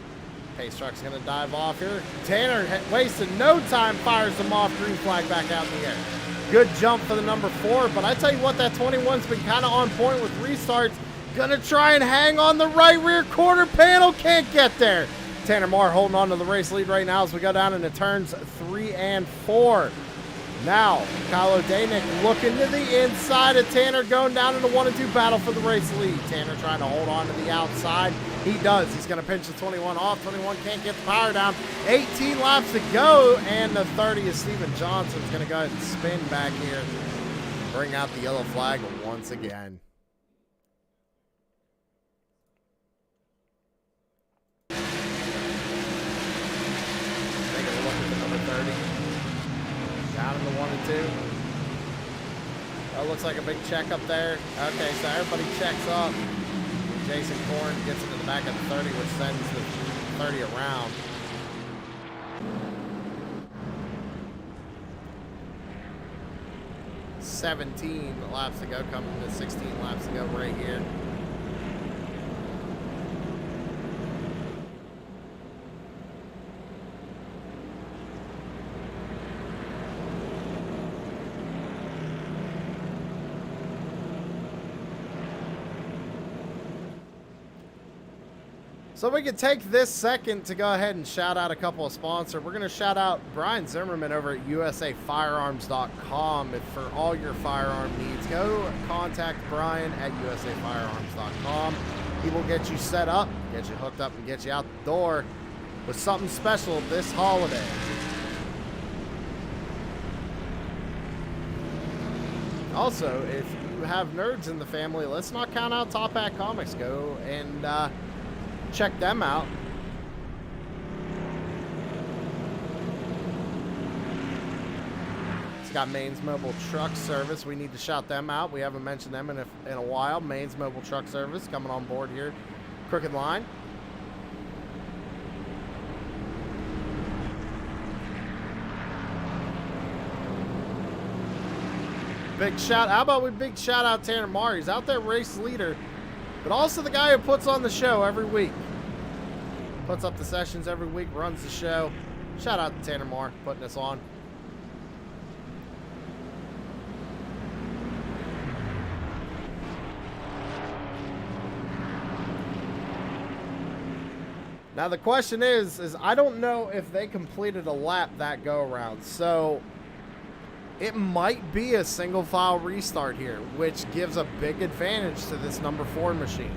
Pace Truck's going to dive off here. Tanner wasted no time, fires them off, green flag back out in the air. Good jump for the number 4, but I tell you what, that 21's been kind of on point with restarts. Gonna try and hang on the right rear quarter panel, can't get there. Tanner Marr holding on to the race lead right now as we go down into turns 3 and 4. Now, Kyle O'Danick looking to the inside of Tanner, going down into 1 and 2 battle for the race lead. Tanner trying to hold on to the outside. He does. He's going to pinch the 21 off. 21 can't get the power down. 18 laps to go, and the 30 is Steven Johnson's going to go ahead and spin back here. Bring out the yellow flag once again. Taking a look at the number 30. Down in the 1 and 2. That looks like a big check up there. Okay, so everybody checks up. Jason Korn gets into the back of the 30, which sends the 30 around. $17 laps to go, coming to 16 laps to go right here. So we can take this second to go ahead and shout out a couple of sponsors. We're going to shout out Brian Zimmerman over at USAFirearms.com. And for all your firearm needs, go contact Brian at USAFirearms.com. He will get you set up, get you hooked up, and get you out the door with something special this holiday. Also, if you have nerds in the family, let's not count out Top Hat Comics. Go and check them out. got Maine's Mobile Truck Service. We need to shout them out. We haven't mentioned them in a while. Maine's Mobile Truck Service coming on board here. Crooked Line. How about we big shout out Tanner Marr? He's out there race leader, but also the guy who puts on the show every week. Puts up the sessions every week, runs the show. Shout out to Tanner Marr putting us on. Now the question is I don't know if they completed a lap that go around, so it might be a single file restart here, which gives a big advantage to this number 4 machine.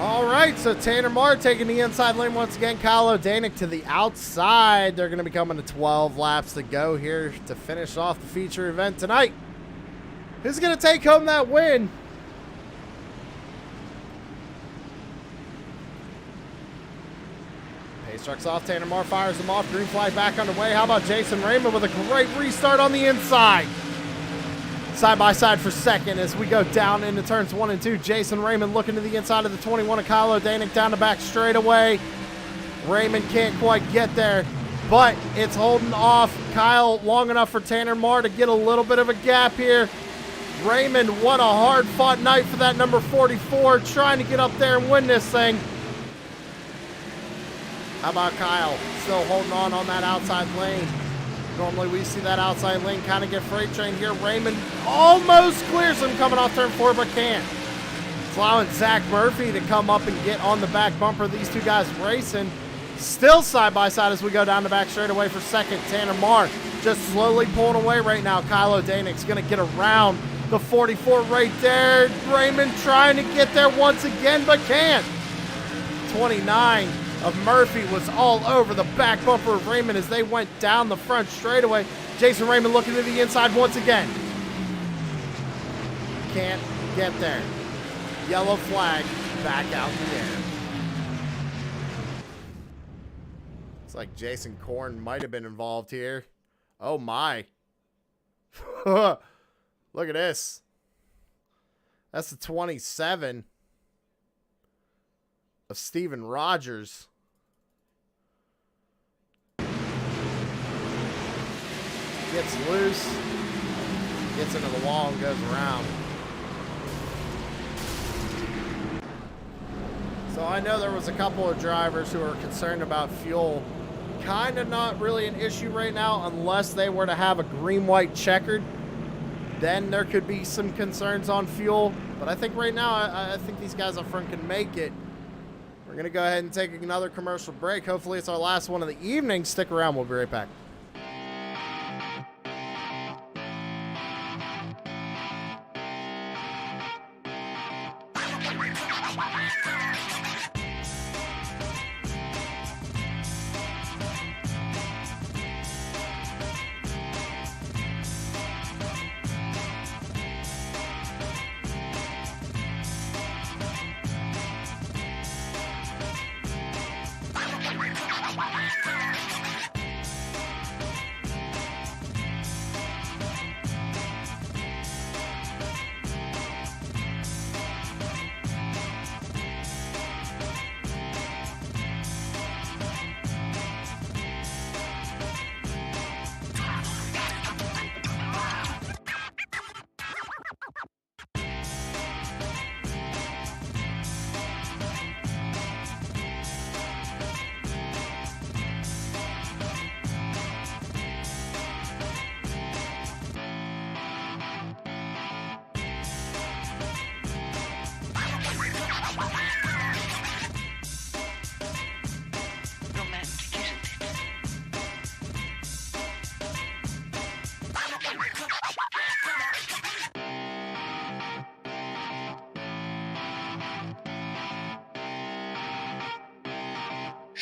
All right, so Tanner Marr taking the inside lane once again. Kyle O'Danick to the outside. They're going to be coming to 12 laps to go here to finish off the feature event tonight. Who's going to take home that win? Pace truck's off. Tanner Marr fires them off. Green flag back underway. How about Jason Raymond with a great restart on the inside? Side by side for second as we go down into turns 1 and 2. Jason Raymond looking to the inside of the 21 of Kyle O'Danick down the back straightaway. Raymond can't quite get there, but it's holding off Kyle long enough for Tanner Marr to get a little bit of a gap here. Raymond, what a hard fought night for that number 44, trying to get up there and win this thing. How about Kyle still holding on that outside lane? Normally we see that outside lane kind of get freight trained here. Raymond almost clears him coming off turn 4, but can't. It's allowing Zach Murphy to come up and get on the back bumper. These two guys racing. Still side by side as we go down the back straightaway for second. Tanner Marr just slowly pulling away right now. Kyle O'Danick's going to get around the 44 right there. Raymond trying to get there once again, but can't. 29 of Murphy was all over the back bumper of Raymond as they went down the front straightaway. Jason Raymond looking to the inside once again. Can't get there. Yellow flag back out in the air. Looks like Jason Korn might have been involved here. Oh my. Look at this. That's the 27 of Steven Rogers. Gets loose, gets into the wall and goes around. So I know there was a couple of drivers who are concerned about fuel. Kind of not really an issue right now unless they were to have a green-white checkered. Then there could be some concerns on fuel. But I think right now, I think these guys up front can make it. We're going to go ahead and take another commercial break. Hopefully it's our last one of the evening. Stick around. We'll be right back.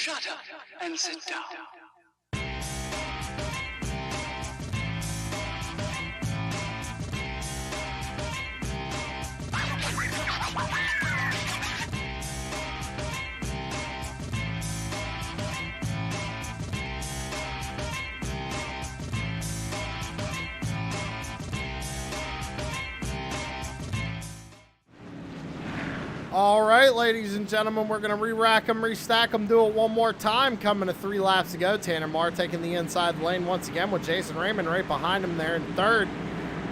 Shut up and sit down. All right, ladies and gentlemen, we're going to re-rack them, restack them, do it one more time. Coming to 3 laps to go. Tanner Marr taking the inside lane once again with Jason Raymond right behind him there in third.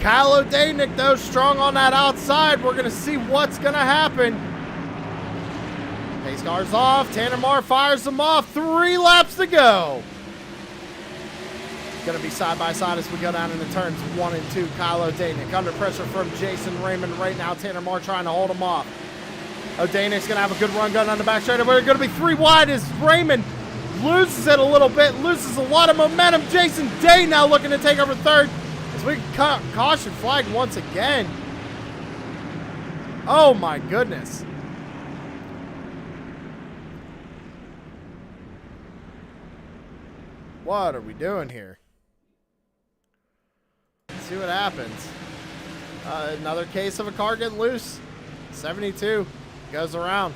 Kyle O'Danick, though, strong on that outside. We're going to see what's going to happen. Pace car's off. Tanner Marr fires them off. 3 laps to go. Going to be side by side as we go down into turns 1 and 2. Kyle O'Danick under pressure from Jason Raymond right now. Tanner Marr trying to hold him off. O'Danick's going to have a good run gun on the back straight. We're going to be 3 wide as Raymond loses it a little bit, loses a lot of momentum. Jason Day now looking to take over third as we caution flag once again. Oh my goodness. What are we doing here? Let's see what happens. Another case of a car getting loose. 72. Goes around.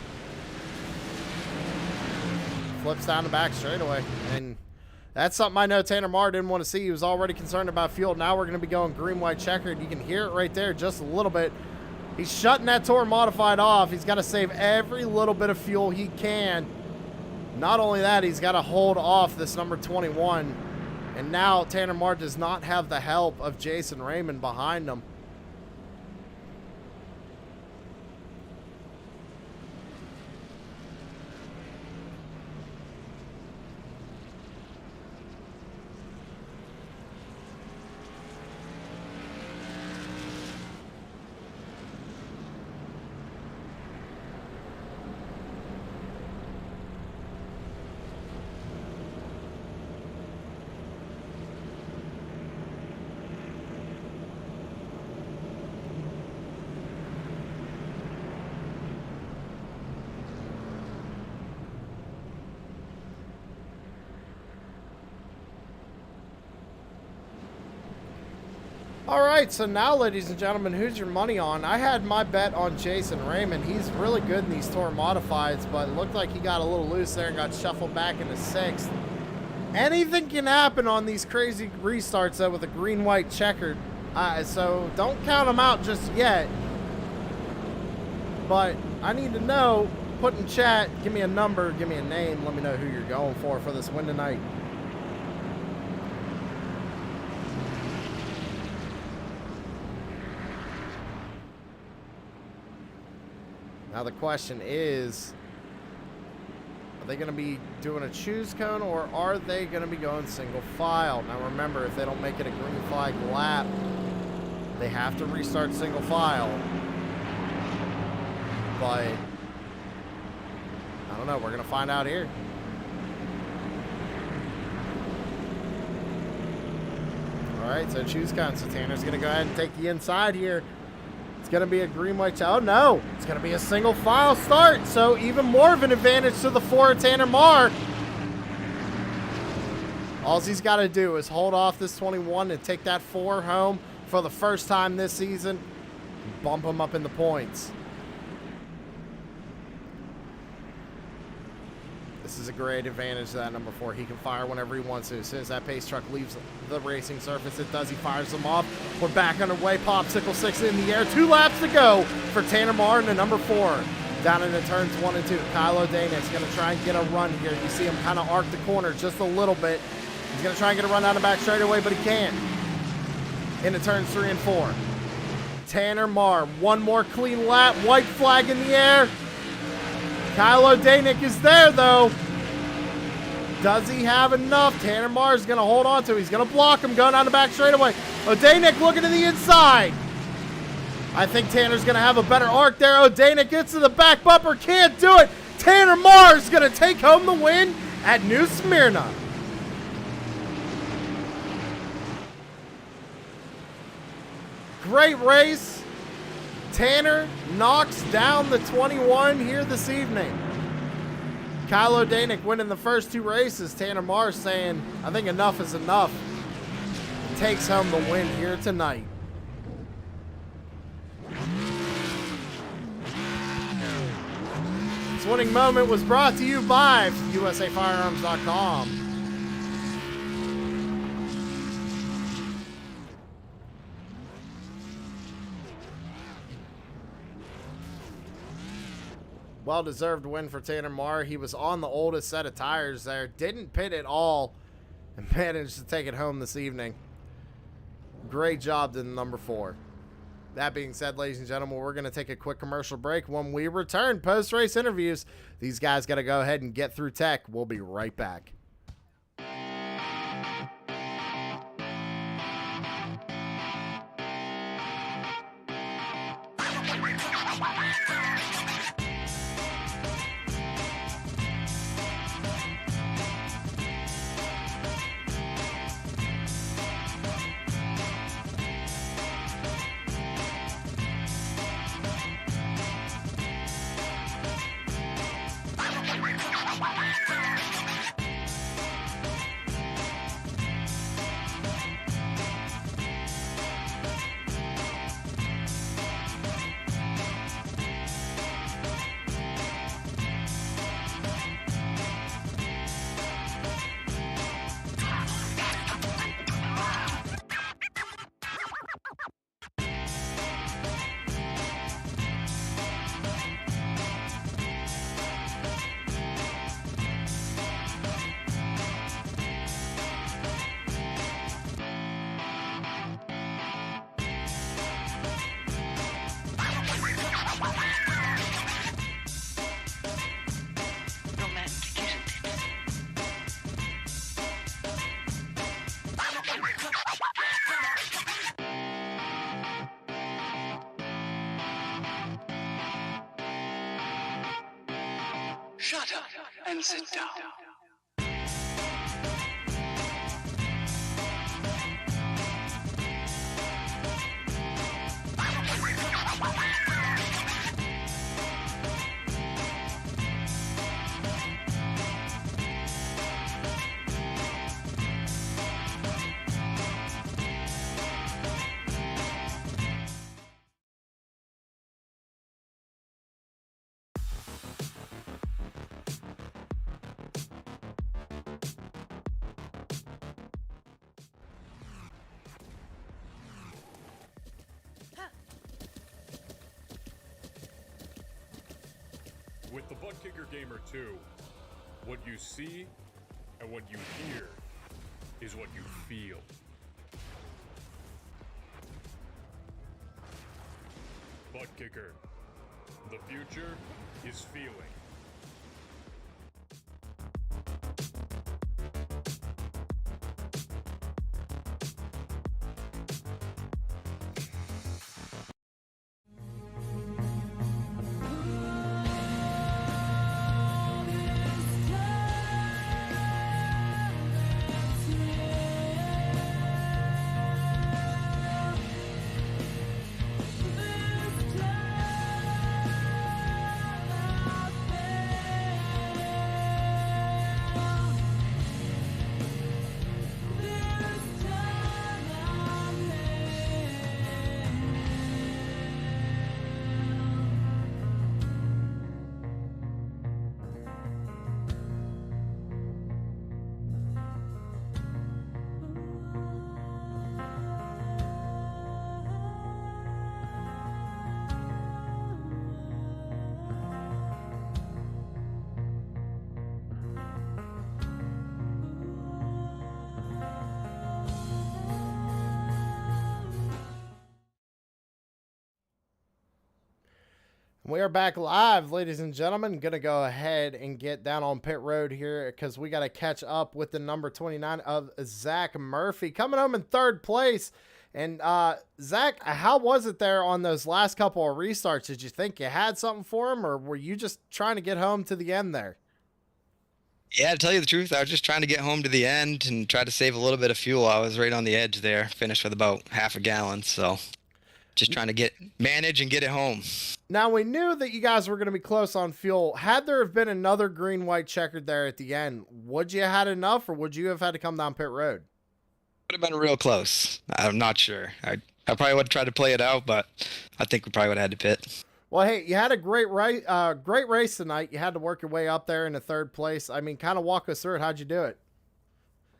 Flips down the back straightaway. And that's something I know Tanner Marr didn't want to see. He was already concerned about fuel. Now we're going to be going green-white checkered. You can hear it right there just a little bit. He's shutting that Tour Modified off. He's got to save every little bit of fuel he can. Not only that, he's got to hold off this number 21. And now Tanner Marr does not have the help of Jason Raymond behind him. All right, so now, ladies and gentlemen, who's your money on? I had my bet on Jason Raymond. He's really good in these Tour Modifieds, but it looked like he got a little loose there and got shuffled back into 6th. Anything can happen on these crazy restarts, though, with a green-white checkered. So don't count them out just yet. But I need to know, put in chat, give me a number, give me a name, let me know who you're going for this win tonight. Now the question is, are they going to be doing a choose cone or are they going to be going single file? Now remember, if they don't make it a green flag lap, they have to restart single file. But I don't know, we're going to find out here. All right, so choose cone. So Tanner's going to go ahead and take the inside here. It's going to be a green-white. Oh, no. It's going to be a single-file start. So even more of an advantage to the 4 of Tanner Marr. All he's got to do is hold off this 21 and take that 4 home for the first time this season. And bump him up in the points. This is a great advantage to that number 4. He can fire whenever he wants to. As soon as that pace truck leaves the racing surface, it does. He fires them off. We're back underway. Popsicle 6 in the air. 2 laps to go for Tanner Marr and the number 4. Down into turns 1 and 2. Kyle O'Danick's going to try and get a run here. You see him kind of arc the corner just a little bit. He's going to try and get a run down the back straightaway, but he can't. Into turns 3 and 4. Tanner Marr. One more clean lap. White flag in the air. Kyle O'Danick is there, though. Does he have enough? Tanner Marr is going to hold on to it. He's going to block him, going down the back straightaway. O'Danick looking to the inside. I think Tanner's going to have a better arc there. O'Danick gets to the back bumper. Can't do it. Tanner Marr is going to take home the win at New Symrna. Great race. Tanner knocks down the 21 here this evening. Kylo Danick winning the first 2 races. Tanner Marsh saying, I think enough is enough. Takes home the win here tonight. This winning moment was brought to you by USAFirearms.com. Well-deserved win for Tanner Marr. He was on the oldest set of tires there. Didn't pit at all and managed to take it home this evening. Great job to number 4. That being said, ladies and gentlemen, we're going to take a quick commercial break. When we return, post-race interviews, these guys got to go ahead and get through tech. We'll be right back. Shut up and sit down. With the Butt Kicker Gamer 2, what you see and what you hear is what you feel. Butt Kicker. The future is feeling. We are back live, ladies and gentlemen. Going to go ahead and get down on pit road here because we got to catch up with the number 29 of Zach Murphy coming home in 3rd place. And Zach, how was it there on those last couple of restarts? Did you think you had something for him, or were you just trying to get home to the end there? Yeah, to tell you the truth, I was just trying to get home to the end and try to save a little bit of fuel. I was right on the edge there, finished with about half a gallon, so Just trying to manage and get it home. Now, we knew that you guys were going to be close on fuel. Had there have been another green-white checkered there at the end, would you have had enough, or would you have had to come down pit road? Would have been real close. I'm not sure. I probably would have tried to play it out, but I think we probably would have had to pit. Well, hey, you had a great race tonight. You had to work your way up there into third place. I mean, kind of walk us through it. How'd you do it?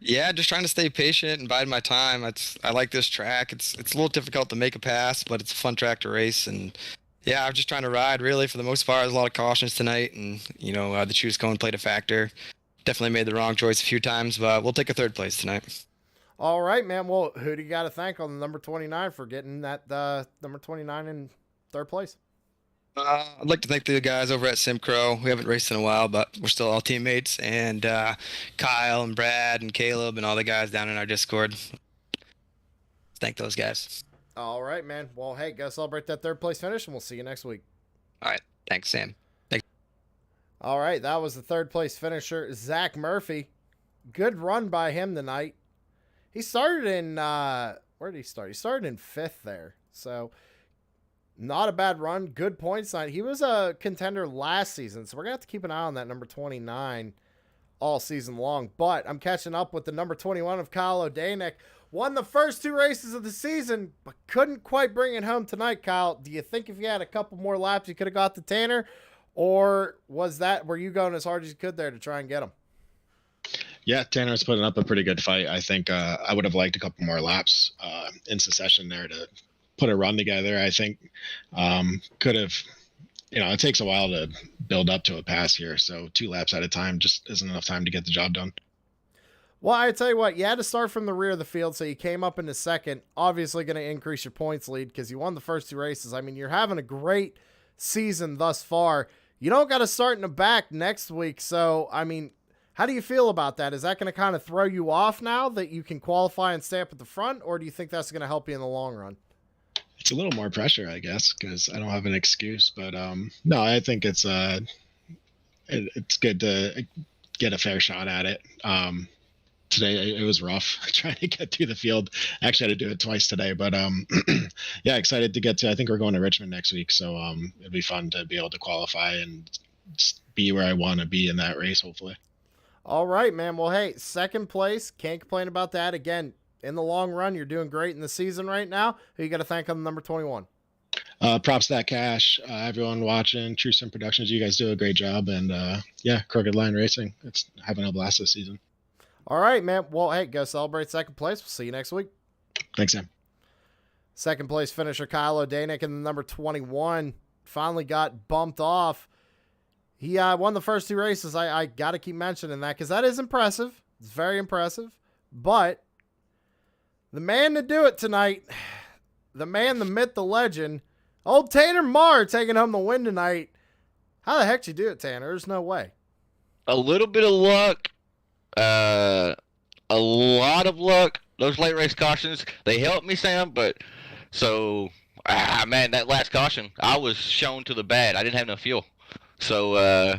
Yeah, just trying to stay patient and bide my time. I like this track. It's a little difficult to make a pass, but it's a fun track to race. And yeah, I'm just trying to ride really for the most part. There's a lot of cautions tonight, and the choose cone played a factor. Definitely made the wrong choice a few times, but we'll take a third place tonight. All right, man. Well, who do you got to thank on the number 29 for getting that number 29 in third place? I'd like to thank the guys over at Symrna. We haven't raced in a while, but we're still all teammates. And Kyle and Brad and Caleb and all the guys down in our Discord. Thank those guys. All right, man. Well, hey, go celebrate that third place finish, and we'll see you next week. All right. Thanks, Sam. Thanks. All right, that was the third place finisher, Zach Murphy. Good run by him tonight. He started in, where did he start? He started in 5th there. So, not a bad run. Good points tonight. He was a contender last season, so we're going to have to keep an eye on that number 29 all season long. But I'm catching up with the number 21 of Kyle O'Danek. Won the first 2 races of the season, but couldn't quite bring it home tonight, Kyle. Do you think if you had a couple more laps, you could have got the Tanner? Or were you going as hard as you could there to try and get him? Yeah, Tanner's putting up a pretty good fight. I think I would have liked a couple more laps in succession there to put a run together. I think could have, it takes a while to build up to a pass here. So 2 laps at a time just isn't enough time to get the job done. Well, I tell you what, you had to start from the rear of the field, so you came up into second. Obviously going to increase your points lead because you won the first 2 races. I mean, you're having a great season thus far. You don't got to start in the back next week. So, I mean, how do you feel about that? Is that going to kind of throw you off now that you can qualify and stay up at the front, or do you think that's going to help you in the long run? It's a little more pressure, I guess, because I don't have an excuse. But no, I think it's good to get a fair shot at it. Today it was rough trying to get through the field. Actually had to do it twice today, but yeah, excited to get to. I think we're going to Richmond next week, so it'll be fun to be able to qualify and be where I want to be in that race, hopefully. All right, man. Well, hey, second place. Can't complain about that. Again, in the long run, you're doing great in the season right now. Who you got to thank on the number 21? Props to that Cash. Everyone watching, True Sim Productions, you guys do a great job. And yeah, Crooked Line Racing. It's having a blast this season. All right, man. Well, hey, go celebrate second place. We'll see you next week. Thanks, Sam. Second place finisher Kyle O'Danek in the number 21 finally got bumped off. He won the first 2 races. I got to keep mentioning that because that is impressive. It's very impressive. But the man to do it tonight, the man, the myth, the legend, old Tanner Marr taking home the win tonight. How the heck did you do it, Tanner? There's no way. A little bit of luck. A lot of luck. Those late race cautions, they helped me, Sam, but so, man, that last caution, I was shown to the bad. I didn't have enough fuel. So,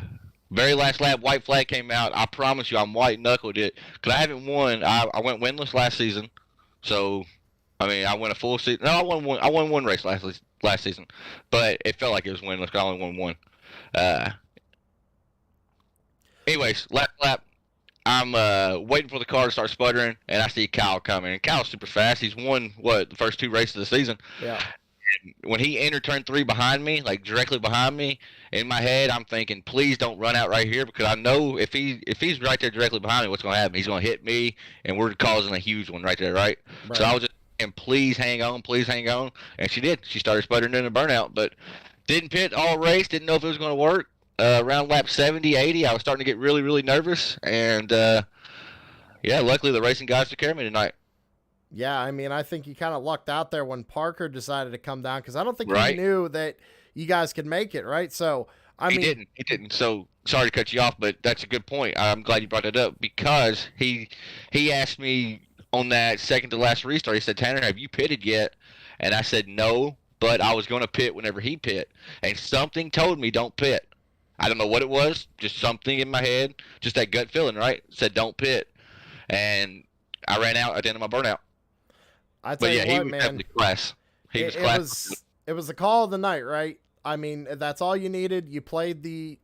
very last lap, white flag came out. I promise you, I'm white-knuckled it. Because I haven't won. I went winless last season. So, I mean, I went a full season. No, I won one race last season. But it felt like it was winless because I only won one. Anyways, last lap. I'm waiting for the car to start sputtering, and I see Kyle coming. And Kyle's super fast. He's won, the first 2 races of the season. Yeah. And when he entered turn 3 behind me, like directly behind me, in my head, I'm thinking, please don't run out right here, because I know if he's right there directly behind me, what's going to happen? He's going to hit me, and we're causing a huge one right there, right? So I was just saying, please hang on. And she did. She started sputtering in a burnout, but didn't pit all race, didn't know if it was going to work. Around lap 70, 80, I was starting to get really, really nervous. And, yeah, luckily the racing guys took care of me tonight. Yeah, I mean, I think you kind of lucked out there when Parker decided to come down because I don't think he knew that you guys could make it, right? So, He didn't. So, sorry to cut you off, but that's a good point. I'm glad you brought that up because he asked me on that second to last restart, he said, Tanner, have you pitted yet? And I said, no, but I was going to pit whenever he pit. And something told me don't pit. I don't know what it was, just something in my head, just that gut feeling, right? Said don't pit. And I ran out at the end of my burnout. I tell you what, he was definitely class. He was it class. was the call of the night, right? I mean, that's all you needed. You played the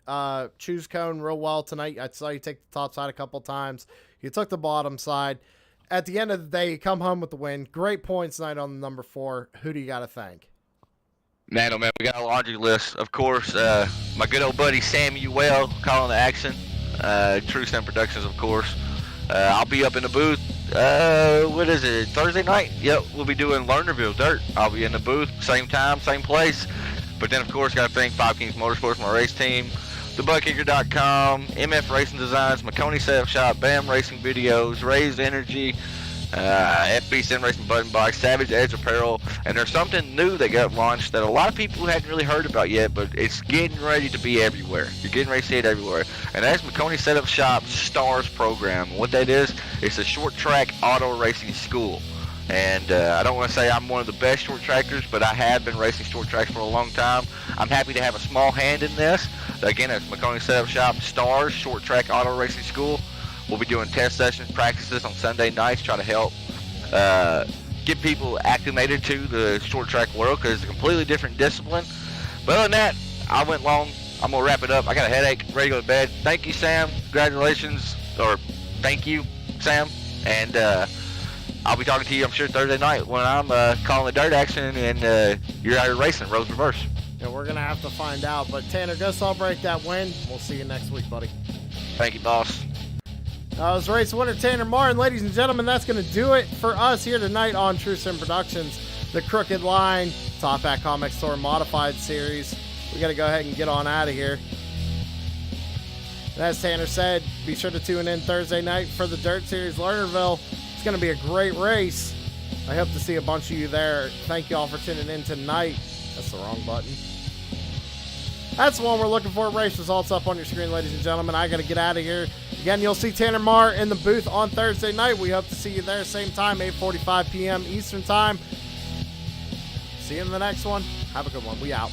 choose cone real well tonight. I saw you take the top side a couple times. You took the bottom side. At the end of the day, you come home with the win. Great points tonight on the number 4. Who do you got to thank? Man, oh man, we got a laundry list. Of course, my good old buddy Samuel calling the action. True Sim Productions, of course. I'll be up in the booth. What is it? Thursday night? Yep, we'll be doing Lernerville Dirt. I'll be in the booth, same time, same place. But then, of course, got to thank Five Kings Motorsports, my race team, thebugkicker.com, MF Racing Designs, McConey Setup Shop, BAM Racing Videos, Raised Energy, FB Sim Racing Button Box, Savage Edge Apparel, and there's something new that got launched that a lot of people hadn't really heard about yet, but it's getting ready to be everywhere. You're getting ready to see it everywhere. And that's McConey Setup Shop STARS program. What that is, it's a short track auto racing school. And I don't want to say I'm one of the best short trackers, but I have been racing short tracks for a long time. I'm happy to have a small hand in this. Again, it's McConey Setup Shop STARS Short Track Auto Racing School. We'll be doing test sessions, practices on Sunday nights, try to help get people acclimated to the short track world because it's a completely different discipline. But other than that, I went long. I'm going to wrap it up. I got a headache, ready to go to bed. Thank you, Sam. Congratulations. Or thank you, Sam. And I'll be talking to you, I'm sure, Thursday night when I'm calling the dirt action and you're out here racing, roads reverse. Yeah, we're going to have to find out. But Tanner, go celebrate that win. We'll see you next week, buddy. Thank you, boss. That was race winner Tanner Martin. Ladies and gentlemen, that's going to do it for us here tonight on True Sim Productions, the Crooked Line, Top Hat Comics Tour Modified Series. We got to go ahead and get on out of here. And as Tanner said, be sure to tune in Thursday night for the Dirt Series Lernerville. It's going to be a great race. I hope to see a bunch of you there. Thank you all for tuning in tonight. That's the wrong button. That's the one we're looking for. Race results up on your screen, ladies and gentlemen. I got to get out of here. Again, you'll see Tanner Marr in the booth on Thursday night. We hope to see you there, same time, 8:45 p.m. Eastern Time. See you in the next one. Have a good one. We out.